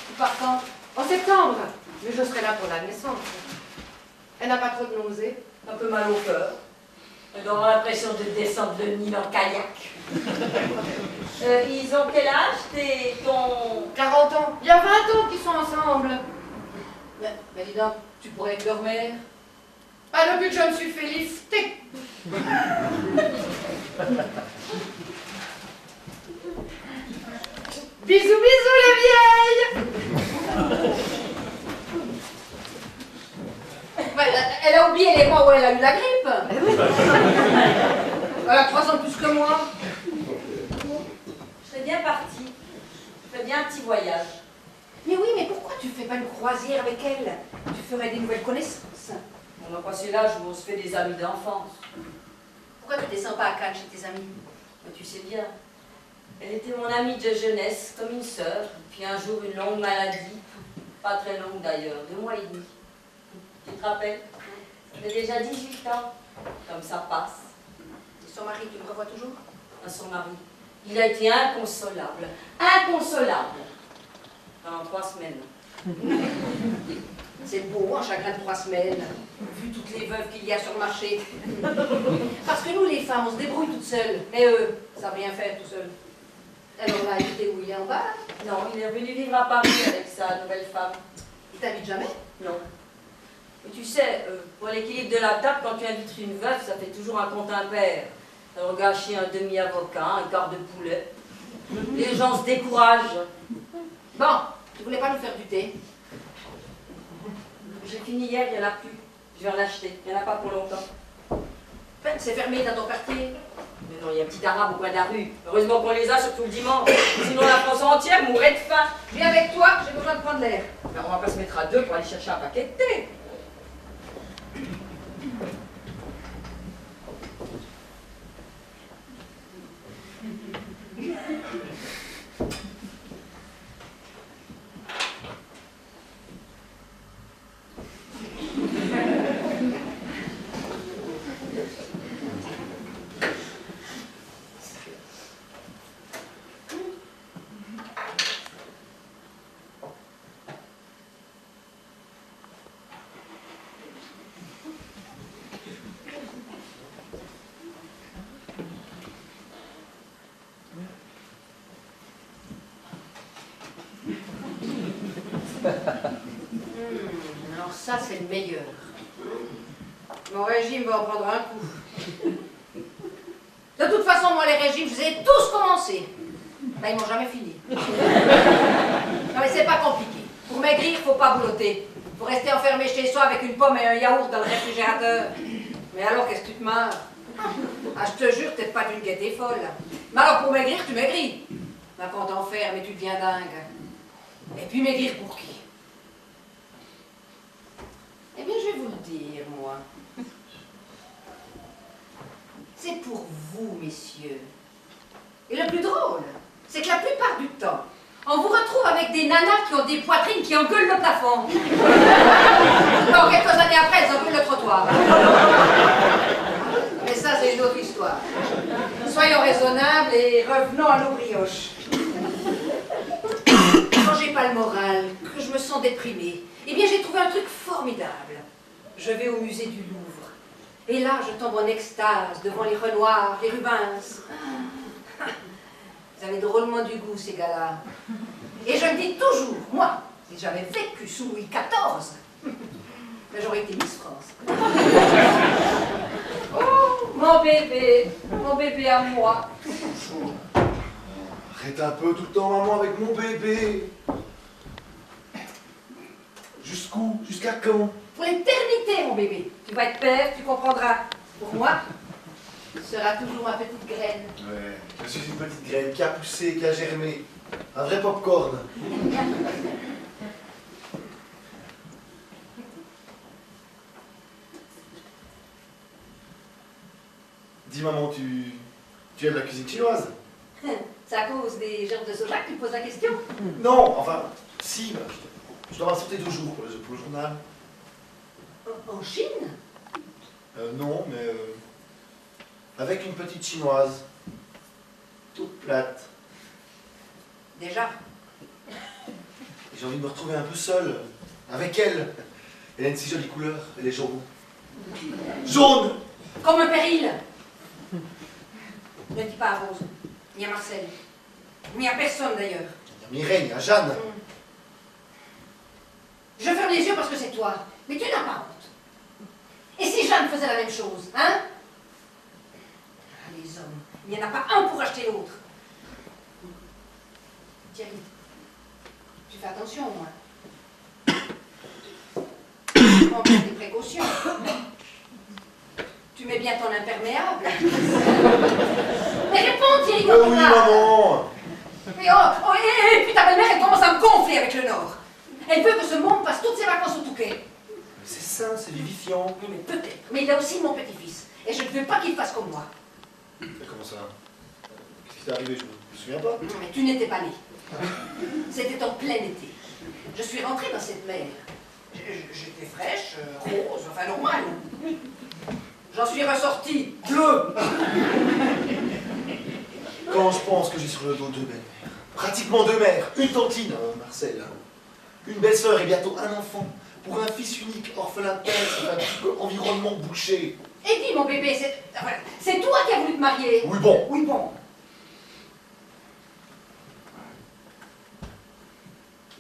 S1: Tu pars quand?
S3: En septembre, mais je serai là pour la naissance. Elle n'a pas trop de nausées.
S2: Un peu mal au cœur. Elle doit avoir l'impression de descendre le Nil en kayak. Ils ont quel âge, ton...
S3: 40 ans. Il y a 20 ans qu'ils sont ensemble.
S1: Mais dis donc, tu pourrais être leur mère.
S3: Pas depuis que je me suis fait lifter. Bisous, bisous, la vieille.
S1: Elle a oublié les mois où elle a eu la grippe. Elle a 3 ans de plus que moi.
S2: Je serais bien partie. Je ferais bien un petit voyage.
S1: Mais oui, mais pourquoi tu fais pas une croisière avec elle? Tu ferais des nouvelles connaissances.
S2: On n'a pas passé l'âge où on se fait des amis d'enfance.
S1: Pourquoi tu descends pas à Cannes chez tes amis?
S2: Mais tu sais bien, elle était mon amie de jeunesse, comme une sœur. Puis un jour, une longue maladie, pas très longue d'ailleurs, 2 mois et demi. Tu te rappelles? J'ai déjà 18 ans. Comme ça passe.
S1: Et son mari, tu le revois toujours?
S2: À son mari. Il a été inconsolable. Inconsolable. Pendant 3 semaines.
S1: C'est beau, un chagrin de 3 semaines, vu toutes les veuves qu'il y a sur le marché. Parce que nous, les femmes, on se débrouille toutes seules. Mais eux, ça savent rien faire tout seuls. Alors là, il était où? Il est en bas?
S2: Non, il est venu vivre à Paris avec sa nouvelle femme.
S1: Il t'invite jamais?
S2: Non. Mais tu sais, pour l'équilibre de la table, quand tu invites une veuve, ça fait toujours un compte impair. Ça va gâcher un demi-avocat, un quart de poulet. Les gens se découragent.
S1: Bon, tu voulais pas nous faire du thé?
S2: J'ai fini hier, il n'y en a plus. Je vais en acheter. Il n'y en a pas pour longtemps.
S1: Ben, c'est fermé dans ton quartier.
S2: Mais non, il y a un petit arabe au coin de la rue. Heureusement qu'on les a, surtout le dimanche. Sinon, la France entière mourrait de faim.
S1: Viens avec toi, j'ai besoin de prendre l'air.
S2: Mais on va pas se mettre à 2 pour aller chercher un paquet de thé.
S1: Alors ça, c'est le meilleur. Mon régime va en prendre un coup. De toute façon, moi, les régimes, je les ai tous commencés. Ben, ils m'ont jamais fini. Non, mais c'est pas compliqué. Pour maigrir, faut pas boulotter. Faut rester enfermé chez soi avec une pomme et un yaourt dans le réfrigérateur. Mais alors, qu'est-ce que tu te marres? Ah, je te jure, t'es pas d'une gaieté folle. Mais alors, pour maigrir, tu maigris. Ben, quand t'enfermes et tu deviens dingue. Et puis maigrir pour qui? Eh bien, je vais vous le dire, moi. C'est pour vous, messieurs. Et le plus drôle, c'est que la plupart du temps, on vous retrouve avec des nanas qui ont des poitrines qui engueulent le plafond. Non, quelques années après, elles engueulent le trottoir. Mais ça, c'est une autre histoire. Soyons raisonnables et revenons à nos brioches. Quand j'ai pas le moral, que je me sens déprimée, eh bien, j'ai trouvé un truc formidable. Je vais au musée du Louvre. Et là, je tombe en extase devant les Renoir, les Rubens. Vous avez drôlement du goût, ces gars-là. Et je me dis toujours, moi, si j'avais vécu sous Louis XIV, ben, j'aurais été Miss France. Oh, mon bébé à moi.
S4: Arrête un peu tout le temps, maman, avec mon bébé. Jusqu'où? Jusqu'à quand?
S1: Pour l'éternité, mon bébé. Tu vas être père, tu comprendras. Pour moi, tu seras toujours ma petite graine.
S4: Ouais, je suis une petite graine qui a poussé, qui a germé. Un vrai pop-corn. Dis maman, tu aimes la cuisine chinoise?
S1: C'est à cause des gerbes de soja que tu poses la question?
S4: Non, enfin, si, bah, je dois m'absenter 2 jours pour le journal.
S1: En Chine?
S4: Non, mais avec une petite chinoise, toute plate.
S1: Déjà.
S4: J'ai envie de me retrouver un peu seul, avec elle. Elle a une si jolie couleur, elle est jaune. Jaune!
S1: Comme un péril. Ne dis pas à Rose, ni à Marcel, ni à personne d'ailleurs.
S4: Il y a Mireille, il y a Jeanne.
S1: Je ferme les yeux parce que c'est toi, mais tu n'as pas honte. Et si Jeanne faisait la même chose, hein? Ah, les hommes, il n'y en a pas un pour acheter l'autre. Thierry, tu fais attention, moi. Tu prends bien tes précautions. Tu mets bien ton imperméable. Mais réponds, Thierry, quand
S4: Oui, maman!
S1: Mais oh, et puis ta belle-mère, elle commence à me gonfler avec le Nord. Elle veut que ce monde passe toutes ses vacances au Touquet.
S4: Mais c'est sain, c'est vivifiant.
S1: Oui, mais peut-être. Mais il a aussi mon petit-fils. Et je ne veux pas qu'il fasse comme moi.
S4: Mais comment ça? Qu'est-ce qui t'est arrivé? Je me souviens pas.
S1: Non, mais tu n'étais pas né. C'était en plein été. Je suis rentrée dans cette mer. J'étais fraîche, rose, enfin normale. J'en suis ressorti bleu.
S4: Quand je pense que j'ai sur le dos deux belles-mères, pratiquement deux mères, une tantine, Marcel, une belle-sœur et bientôt un enfant, pour un fils unique, orphelin de père, c'est un petit environnement bouché.
S1: Et dis, mon bébé, c'est toi qui as voulu te marier.
S4: Oui, bon.
S1: Oui, bon.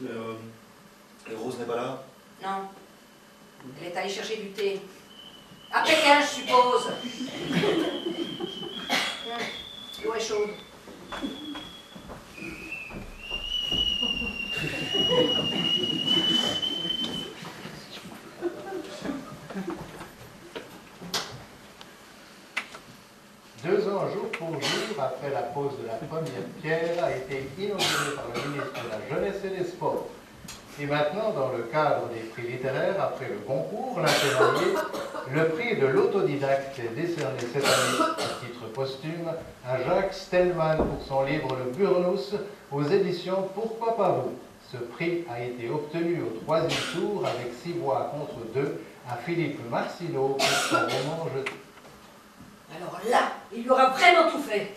S4: Et Rose n'est pas là?
S1: Non. Elle est allée chercher du thé. À Pékin, je suppose. L'eau est chaude.
S5: Deux ans jour pour jour après la pose de la première pierre a été inaugurée par le ministre de la Jeunesse et des Sports. Et maintenant, dans le cadre des prix littéraires, après le concours, l'intérieur, le prix de l'autodidacte est décerné cette année, à titre posthume, à Jacques Stellman pour son livre Le Burnous aux éditions Pourquoi pas vous. Ce prix a été obtenu au 3e tour avec 6 voix contre 2 à Philippe Marcillo pour son roman Jeté.
S1: Alors là, il lui aura vraiment tout fait.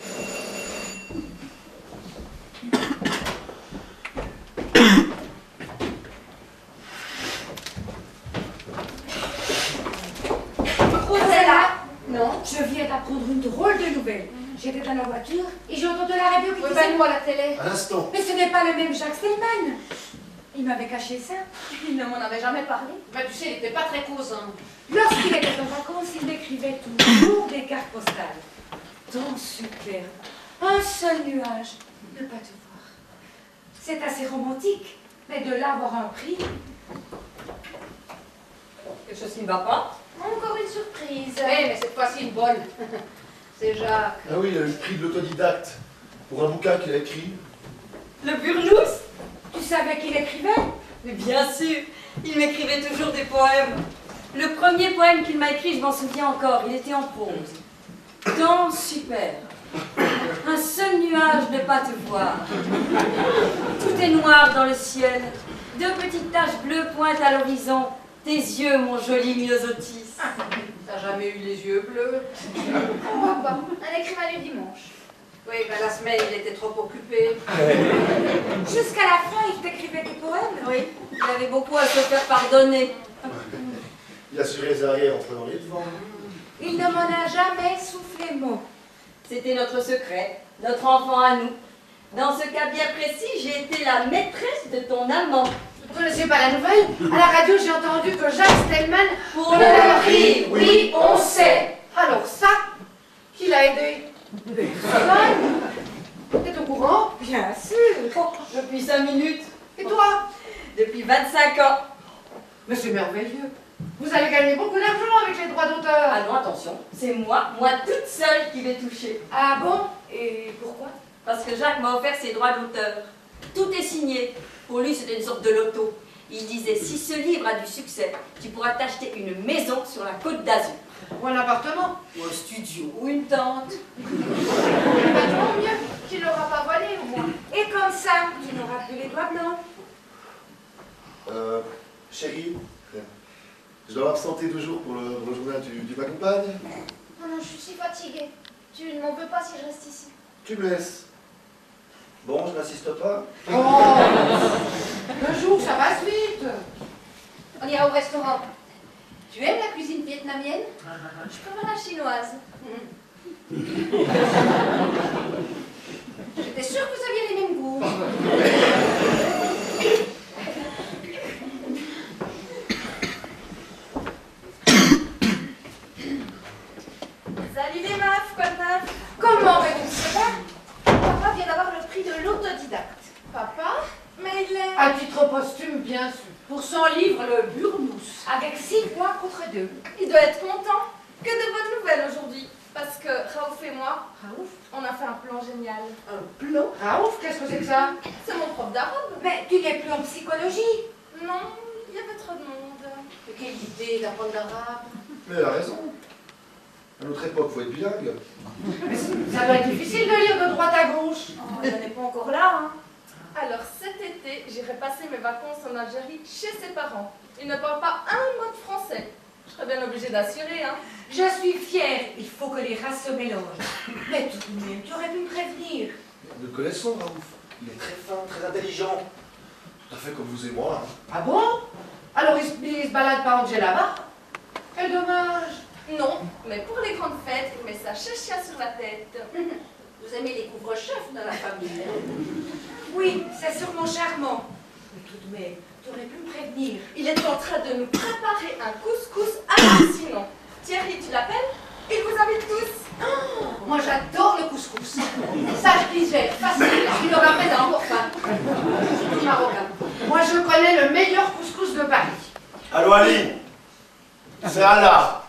S8: Rosella,
S1: Non.
S8: je viens d'apprendre une drôle de nouvelle. J'étais dans la voiture et j'ai entendu la radio qui
S1: Oui,
S8: disait...
S1: moi la télé.
S4: À l'instant.
S8: Mais ce n'est pas le même Jacques Stellman. Il m'avait caché ça.
S6: Il ne m'en avait jamais parlé.
S1: Ben, tu sais, il n'était pas très causant.
S8: Lorsqu'il était en vacances, il m'écrivait toujours des cartes postales. Tant superbe. Un seul nuage. Ne pas te voir. C'est assez romantique. Mais de là avoir un prix...
S2: Quelque chose qui ne va pas?
S7: Encore une surprise.
S1: Oui, mais cette fois-ci une bonne. C'est Jacques.
S4: Ah oui, il a eu le prix de l'autodidacte pour un bouquin qu'il a écrit.
S2: Le Burnous?
S8: Tu savais qu'il écrivait?
S2: Mais bien sûr, il m'écrivait toujours des poèmes. Le premier poème qu'il m'a écrit, je m'en souviens encore, il était en prose. Tant super. Un seul nuage ne pas te voir. Tout est noir dans le ciel. 2 petites taches bleues pointent à l'horizon. Tes yeux, mon joli myosotis.
S1: T'as jamais eu les yeux bleus?
S7: Pourquoi pas? Un écrivain du dimanche.
S1: Oui, ben la semaine, il était trop occupé.
S8: Jusqu'à la fin, il t'écrivait des poèmes?
S2: Oui, il avait beaucoup à se faire pardonner.
S4: Il assurait les arrières en prenant les devants.
S8: Il ne m'en a jamais soufflé mot.
S2: C'était notre secret, notre enfant à nous. Dans ce cas bien précis, j'ai été la maîtresse de ton amant.
S3: Vous ne connaissez pas la nouvelle? À la radio, j'ai entendu que Jacques Stellman...
S2: Pour le prix, oui, on sait.
S3: Alors ça, qui l'a aidé? Personne. T'es au courant?
S8: Bien sûr.
S2: Oh, depuis 5 minutes.
S3: Et toi?
S2: Depuis 25 ans.
S3: Mais c'est merveilleux. Vous allez gagner beaucoup d'argent avec les droits d'auteur.
S2: Ah non, attention, c'est moi toute seule qui vais toucher.
S8: Ah bon? Et pourquoi?
S2: Parce que Jacques m'a offert ses droits d'auteur. Tout est signé. Pour lui, c'était une sorte de loto. Il disait, si ce livre a du succès, tu pourras t'acheter une maison sur la Côte d'Azur.
S3: Ou un appartement.
S2: Ou un studio, ou une tente.
S7: Tant mieux. Tu l'auras pas volé au moins.
S8: Et comme ça, tu n'auras plus les doigts blancs.
S4: Chérie, je dois m'absenter 2 jours pour le journal du m'accompagne.
S7: Oh non, je suis si fatiguée. Tu ne m'en veux pas si je reste ici.
S4: Tu me laisses. Bon, je n'assiste pas.
S3: Oh, 2 jours, ça passe vite.
S1: On ira au restaurant. Tu aimes la cuisine vietnamienne?
S7: Je préfère la chinoise.
S1: J'étais sûre que vous aviez les mêmes goûts.
S6: Salut les meufs, quoi de neuf?
S8: Comment réussir ça?
S7: Papa vient d'avoir le prix de l'autodidacte. Papa? Mais il est...
S3: À titre posthume, bien sûr.
S1: Pour son livre Le Burnous.
S8: Avec 6 voix contre 2.
S6: Il doit être content. Que de bonnes nouvelles aujourd'hui. Parce que Raouf et moi, on a fait un plan génial.
S1: Un plan?
S3: Raouf, qu'est-ce que c'est que ça?
S6: C'est mon prof d'arabe.
S8: Mais tu n'es plus en psychologie.
S6: Non, il y avait trop de monde.
S1: Mais quelle idée d'apprendre l'arabe.
S4: Mais elle a raison. À notre époque, il faut être bilingue.
S3: Mais ça doit être difficile de lire de droite à gauche.
S6: Oh, il n'en est pas encore là, hein. Alors cet été, j'irai passer mes vacances en Algérie chez ses parents. Ils ne parlent pas un mot de français. Je serais bien obligée d'assurer, hein.
S8: Je suis fière, il faut que les races se mélangent. Mais tout de même, tu aurais pu me prévenir.
S4: Nous le connaissons, Raouf. Il est très fin, très intelligent. Tout à fait comme vous et moi. Hein.
S3: Ah bon? Alors il se balade pas Angela là-bas? Quel dommage!
S6: Non, mais pour les grandes fêtes, il met sa chachia sur la tête.
S1: Vous aimez les couvre-chefs dans la famille, hein?
S8: Oui, c'est sûrement charmant. Mais tout de même, tu aurais pu me prévenir.
S6: Il est en train de nous préparer un couscous hallucinant. Thierry, tu l'appelles? Il vous invite tous.
S1: Oh, moi j'adore le couscous. Sage digère, facile, il le ramène en morphine. Surtout marocain.
S3: Moi je connais le meilleur couscous de Paris.
S4: Allô Ali, c'est Allah.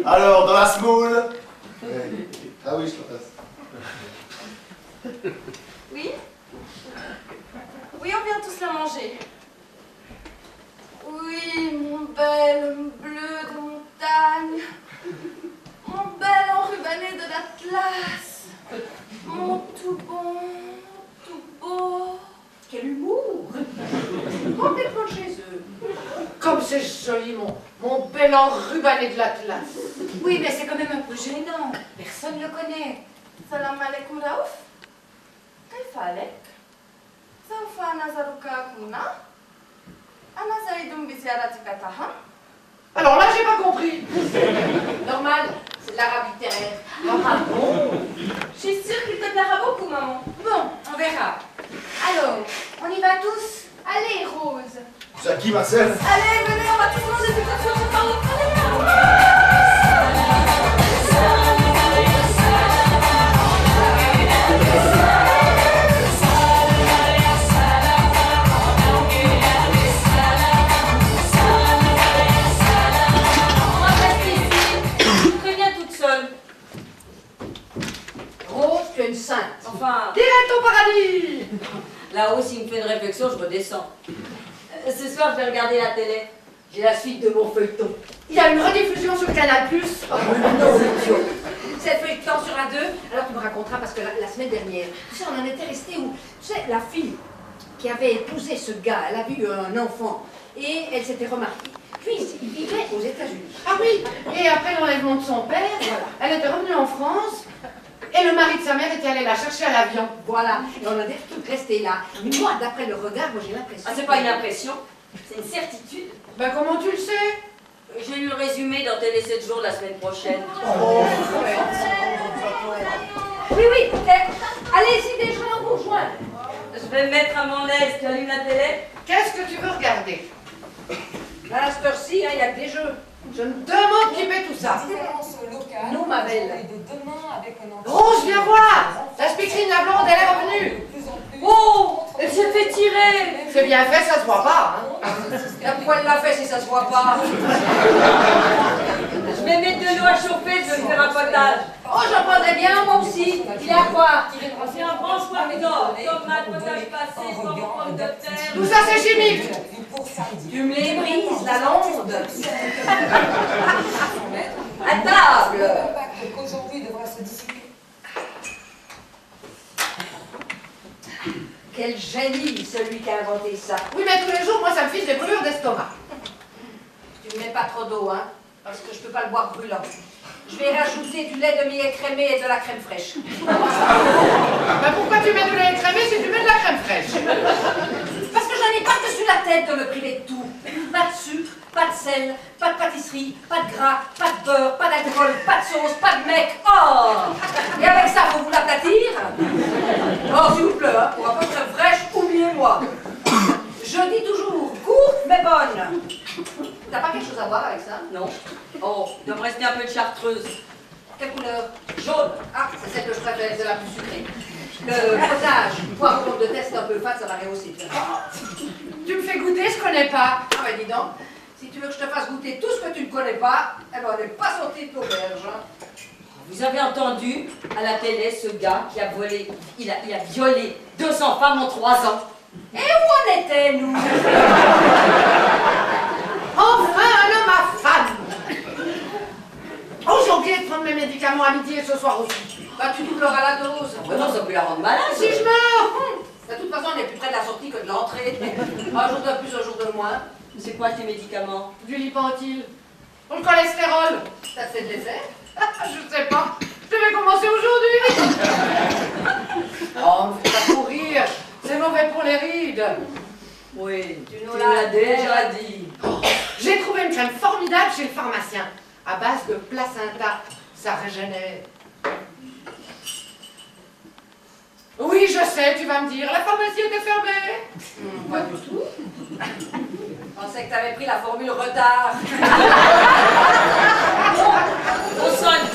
S4: Alors, dans la semoule. Ah oui, je te passe.
S6: Oui? Oui, on vient tous la manger. Oui, mon bel bleu de montagne. Mon bel enrubanné de l'Atlas. Mon tout bon, tout beau.
S1: Quel humour! Complètement chez eux.
S3: Comme c'est joli, mon bel enrubanné de l'Atlas.
S8: Oui, mais c'est quand même un peu gênant. Personne ne le connaît.
S6: Salam alaikum Raouf. كيف عليك؟ سوف نزورك هنا. أنا سعيد بزيارتك تهم.
S3: Alors là, j'ai pas compris.
S1: Normal, c'est de l'arabe littéraire.
S3: Ah bon?
S6: Je suis sûre qu'il te plaira beaucoup, maman.
S8: Bon, on verra. Alors, on y va tous?
S6: Allez, Rose.
S4: C'est à qui, Marcel?
S6: Allez, venez, on va tous manger du poisson sur Raouf. Allez,
S2: Moi, je reste ici. Je préviens toute seule.
S1: Rose, tu es une sainte.
S2: Enfin,
S3: Direct au paradis!
S2: là-haut, s'il me fait une réflexion, je redescends. Ce soir, je vais regarder la télé.
S1: J'ai la suite de mon feuilleton.
S3: Il y a une rediffusion sur Canal+.
S1: C'est le feuilleton sur la 2. Alors tu me raconteras parce que la semaine dernière, tu sais, on en était resté où, tu sais, la fille qui avait épousé ce gars, elle a eu un enfant et elle s'était remarquée. Puis il vivait aux États-Unis.
S3: Ah oui, et après l'enlèvement de son père, elle était revenue en France et le mari de sa mère était allé la chercher à l'avion.
S1: Voilà, et on en est tout resté là. Mais moi, d'après le regard, moi j'ai l'impression.
S2: Ah, c'est pas une impression, c'est une certitude.
S3: Ben comment tu le sais?
S2: J'ai lu le résumé dans Télé 7 jours la semaine prochaine.
S1: Oui, oui, allez-y déjà, on vous rejoint.
S2: Je vais me mettre à mon aise. Tu allumes la télé?
S3: Qu'est-ce que tu veux regarder?
S1: À cette heure-ci, il n'y a que des jeux.
S3: Je me demande qui fait tout ça.
S1: Nous, ma belle.
S3: Rose, viens voir! La speakerine, la blonde, elle est revenue.
S2: Oh, elle s'est fait tirer.
S3: C'est bien fait, ça se voit pas. Hein.
S1: Pourquoi elle l'a fait si ça se voit pas?
S2: Je vais mettre de l'eau à chauffer, je vais me faire un potage.
S1: Oh, j'en prendrais bien, moi aussi. Il est à quoi?
S2: C'est un branche poivre, tomate, potage passé, pommes de terre.
S3: Tout ça, c'est chimique.
S1: Tu me les brises, la londe. À table. Quel génie, celui qui a inventé ça.
S3: Oui, mais tous les jours, moi, ça me file des brûlures d'estomac.
S1: Tu ne mets pas trop d'eau, hein, parce que je peux pas le boire brûlant. Je vais rajouter du lait de millet écrémé et de la crème fraîche.
S3: Mais pourquoi tu mets du lait écrémé si tu mets de la crème fraîche?
S1: Parce que j'en ai pas dessus la tête de me priver de tout. Pas de sucre, pas de sel, pas de pâtisserie, pas de gras, pas de beurre, pas d'alcool, pas de sauce, pas de mec. Oh! Et avec ça, faut vous l'aplatir? Oh, s'il vous plaît, hein, pour un peu de crème fraîche, oubliez-moi. Je dis toujours, courte mais bonne. T'as pas quelque chose à voir avec ça?
S2: Non. Oh, il doit me rester un peu de chartreuse.
S1: Quelle couleur?
S2: Jaune.
S1: Ah, c'est celle que je préfère, c'est la plus sucrée. Le potage, poivron de test un peu fat, ça va réussir.
S3: Tu me fais goûter, je connais pas.
S1: Ah ben dis donc, si tu veux que je te fasse goûter tout ce que tu ne connais pas, eh ben on n'est pas sorti de l'auberge. Hein.
S2: Vous avez entendu à la télé ce gars qui a volé, il a violé 200 femmes en 3 ans.
S1: Et où on était, nous?
S3: Enfin, un homme à femme. Oh, j'ai oublié de prendre mes médicaments à midi et ce soir aussi.
S1: Bah tu doubleras la dose.
S2: Ah non, ça peut la rendre malade.
S3: Si je meurs.
S1: De toute façon, on est plus près de la sortie que de l'entrée. Un jour de plus, un jour de moins.
S2: C'est quoi tes médicaments?
S3: Du Lipantil. Pour le cholestérol.
S1: Ça te fait de l'effet?
S3: Je sais pas. Je vais commencer aujourd'hui. Oh, me fais pas courir. C'est mauvais pour les rides.
S2: Oui,
S1: Tu
S2: nous l'as déjà dit.
S3: J'ai trouvé une crème formidable chez le pharmacien. À base de placenta. Ça régénère. Oui, je sais, tu vas me dire. La pharmacie était fermée.
S1: Pas du tout.
S2: Je pensais que tu avais pris la formule retard. On sonne.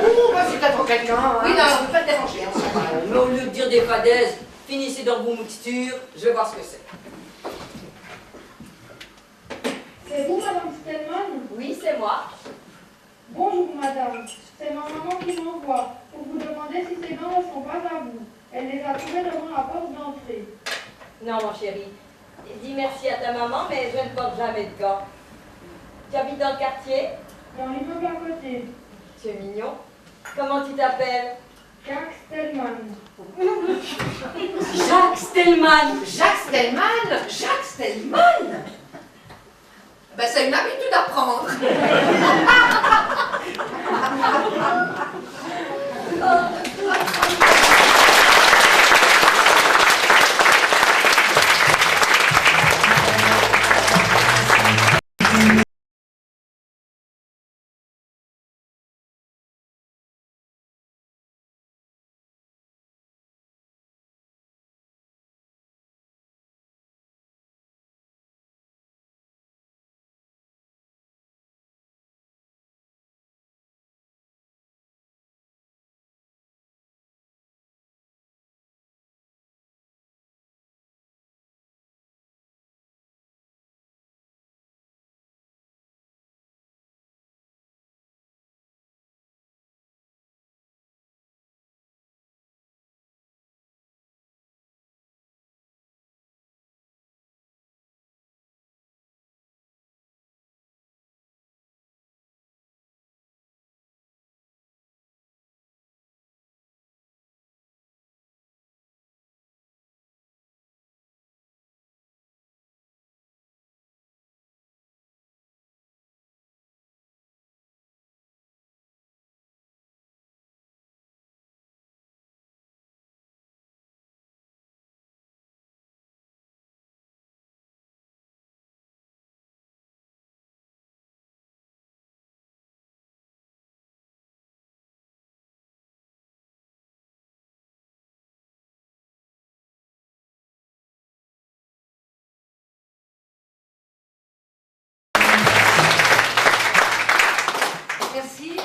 S3: Oh, bah si t'attends quelqu'un. Hein.
S1: Oui, non, on ne peut pas te déranger. Hein, ça va.
S2: Mais au lieu de dire des fadaises, finissez dans vos mixtures, je vais voir ce que c'est.
S9: C'est vous, Madame Stellman?
S2: Oui, c'est moi.
S9: Bonjour, Madame. C'est ma maman qui m'envoie pour vous demander si ces gants ne sont pas à vous. Elle les a trouvés devant la porte d'entrée.
S2: Non, mon chéri. Dis merci à ta maman, mais je ne porte jamais de gants. Tu habites dans le quartier?
S9: Dans l'immeuble à côté.
S2: Tu es mignon. Comment tu t'appelles?
S9: Jacques Stellman.
S2: Jacques Stellman.
S3: Jacques Stellman.
S1: Jacques Stellman? Ben, c'est une habitude à prendre.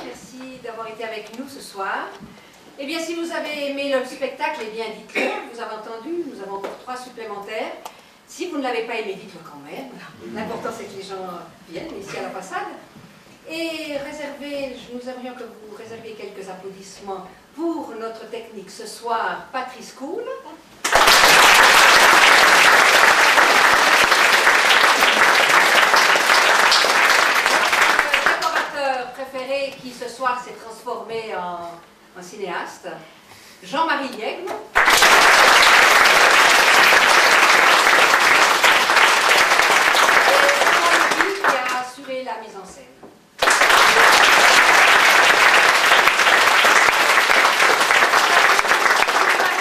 S1: Merci d'avoir été avec nous ce soir. Eh bien, si vous avez aimé le spectacle, eh bien, dites-le. Vous avez entendu, nous avons encore 3 supplémentaires. Si vous ne l'avez pas aimé, dites-le quand même. L'important, c'est que les gens viennent ici à la façade. Et nous aimerions que vous réserviez quelques applaudissements pour notre technique ce soir, Patrice Cool. Préféré qui ce soir s'est transformé en cinéaste, Jean-Marie Yegme. Et qui a assuré la mise en scène.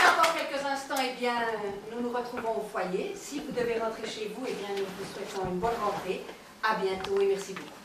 S1: Encore quelques instants, eh bien, nous nous retrouvons au foyer. Si vous devez rentrer chez vous, eh bien, nous vous souhaitons une bonne rentrée. À bientôt et merci beaucoup.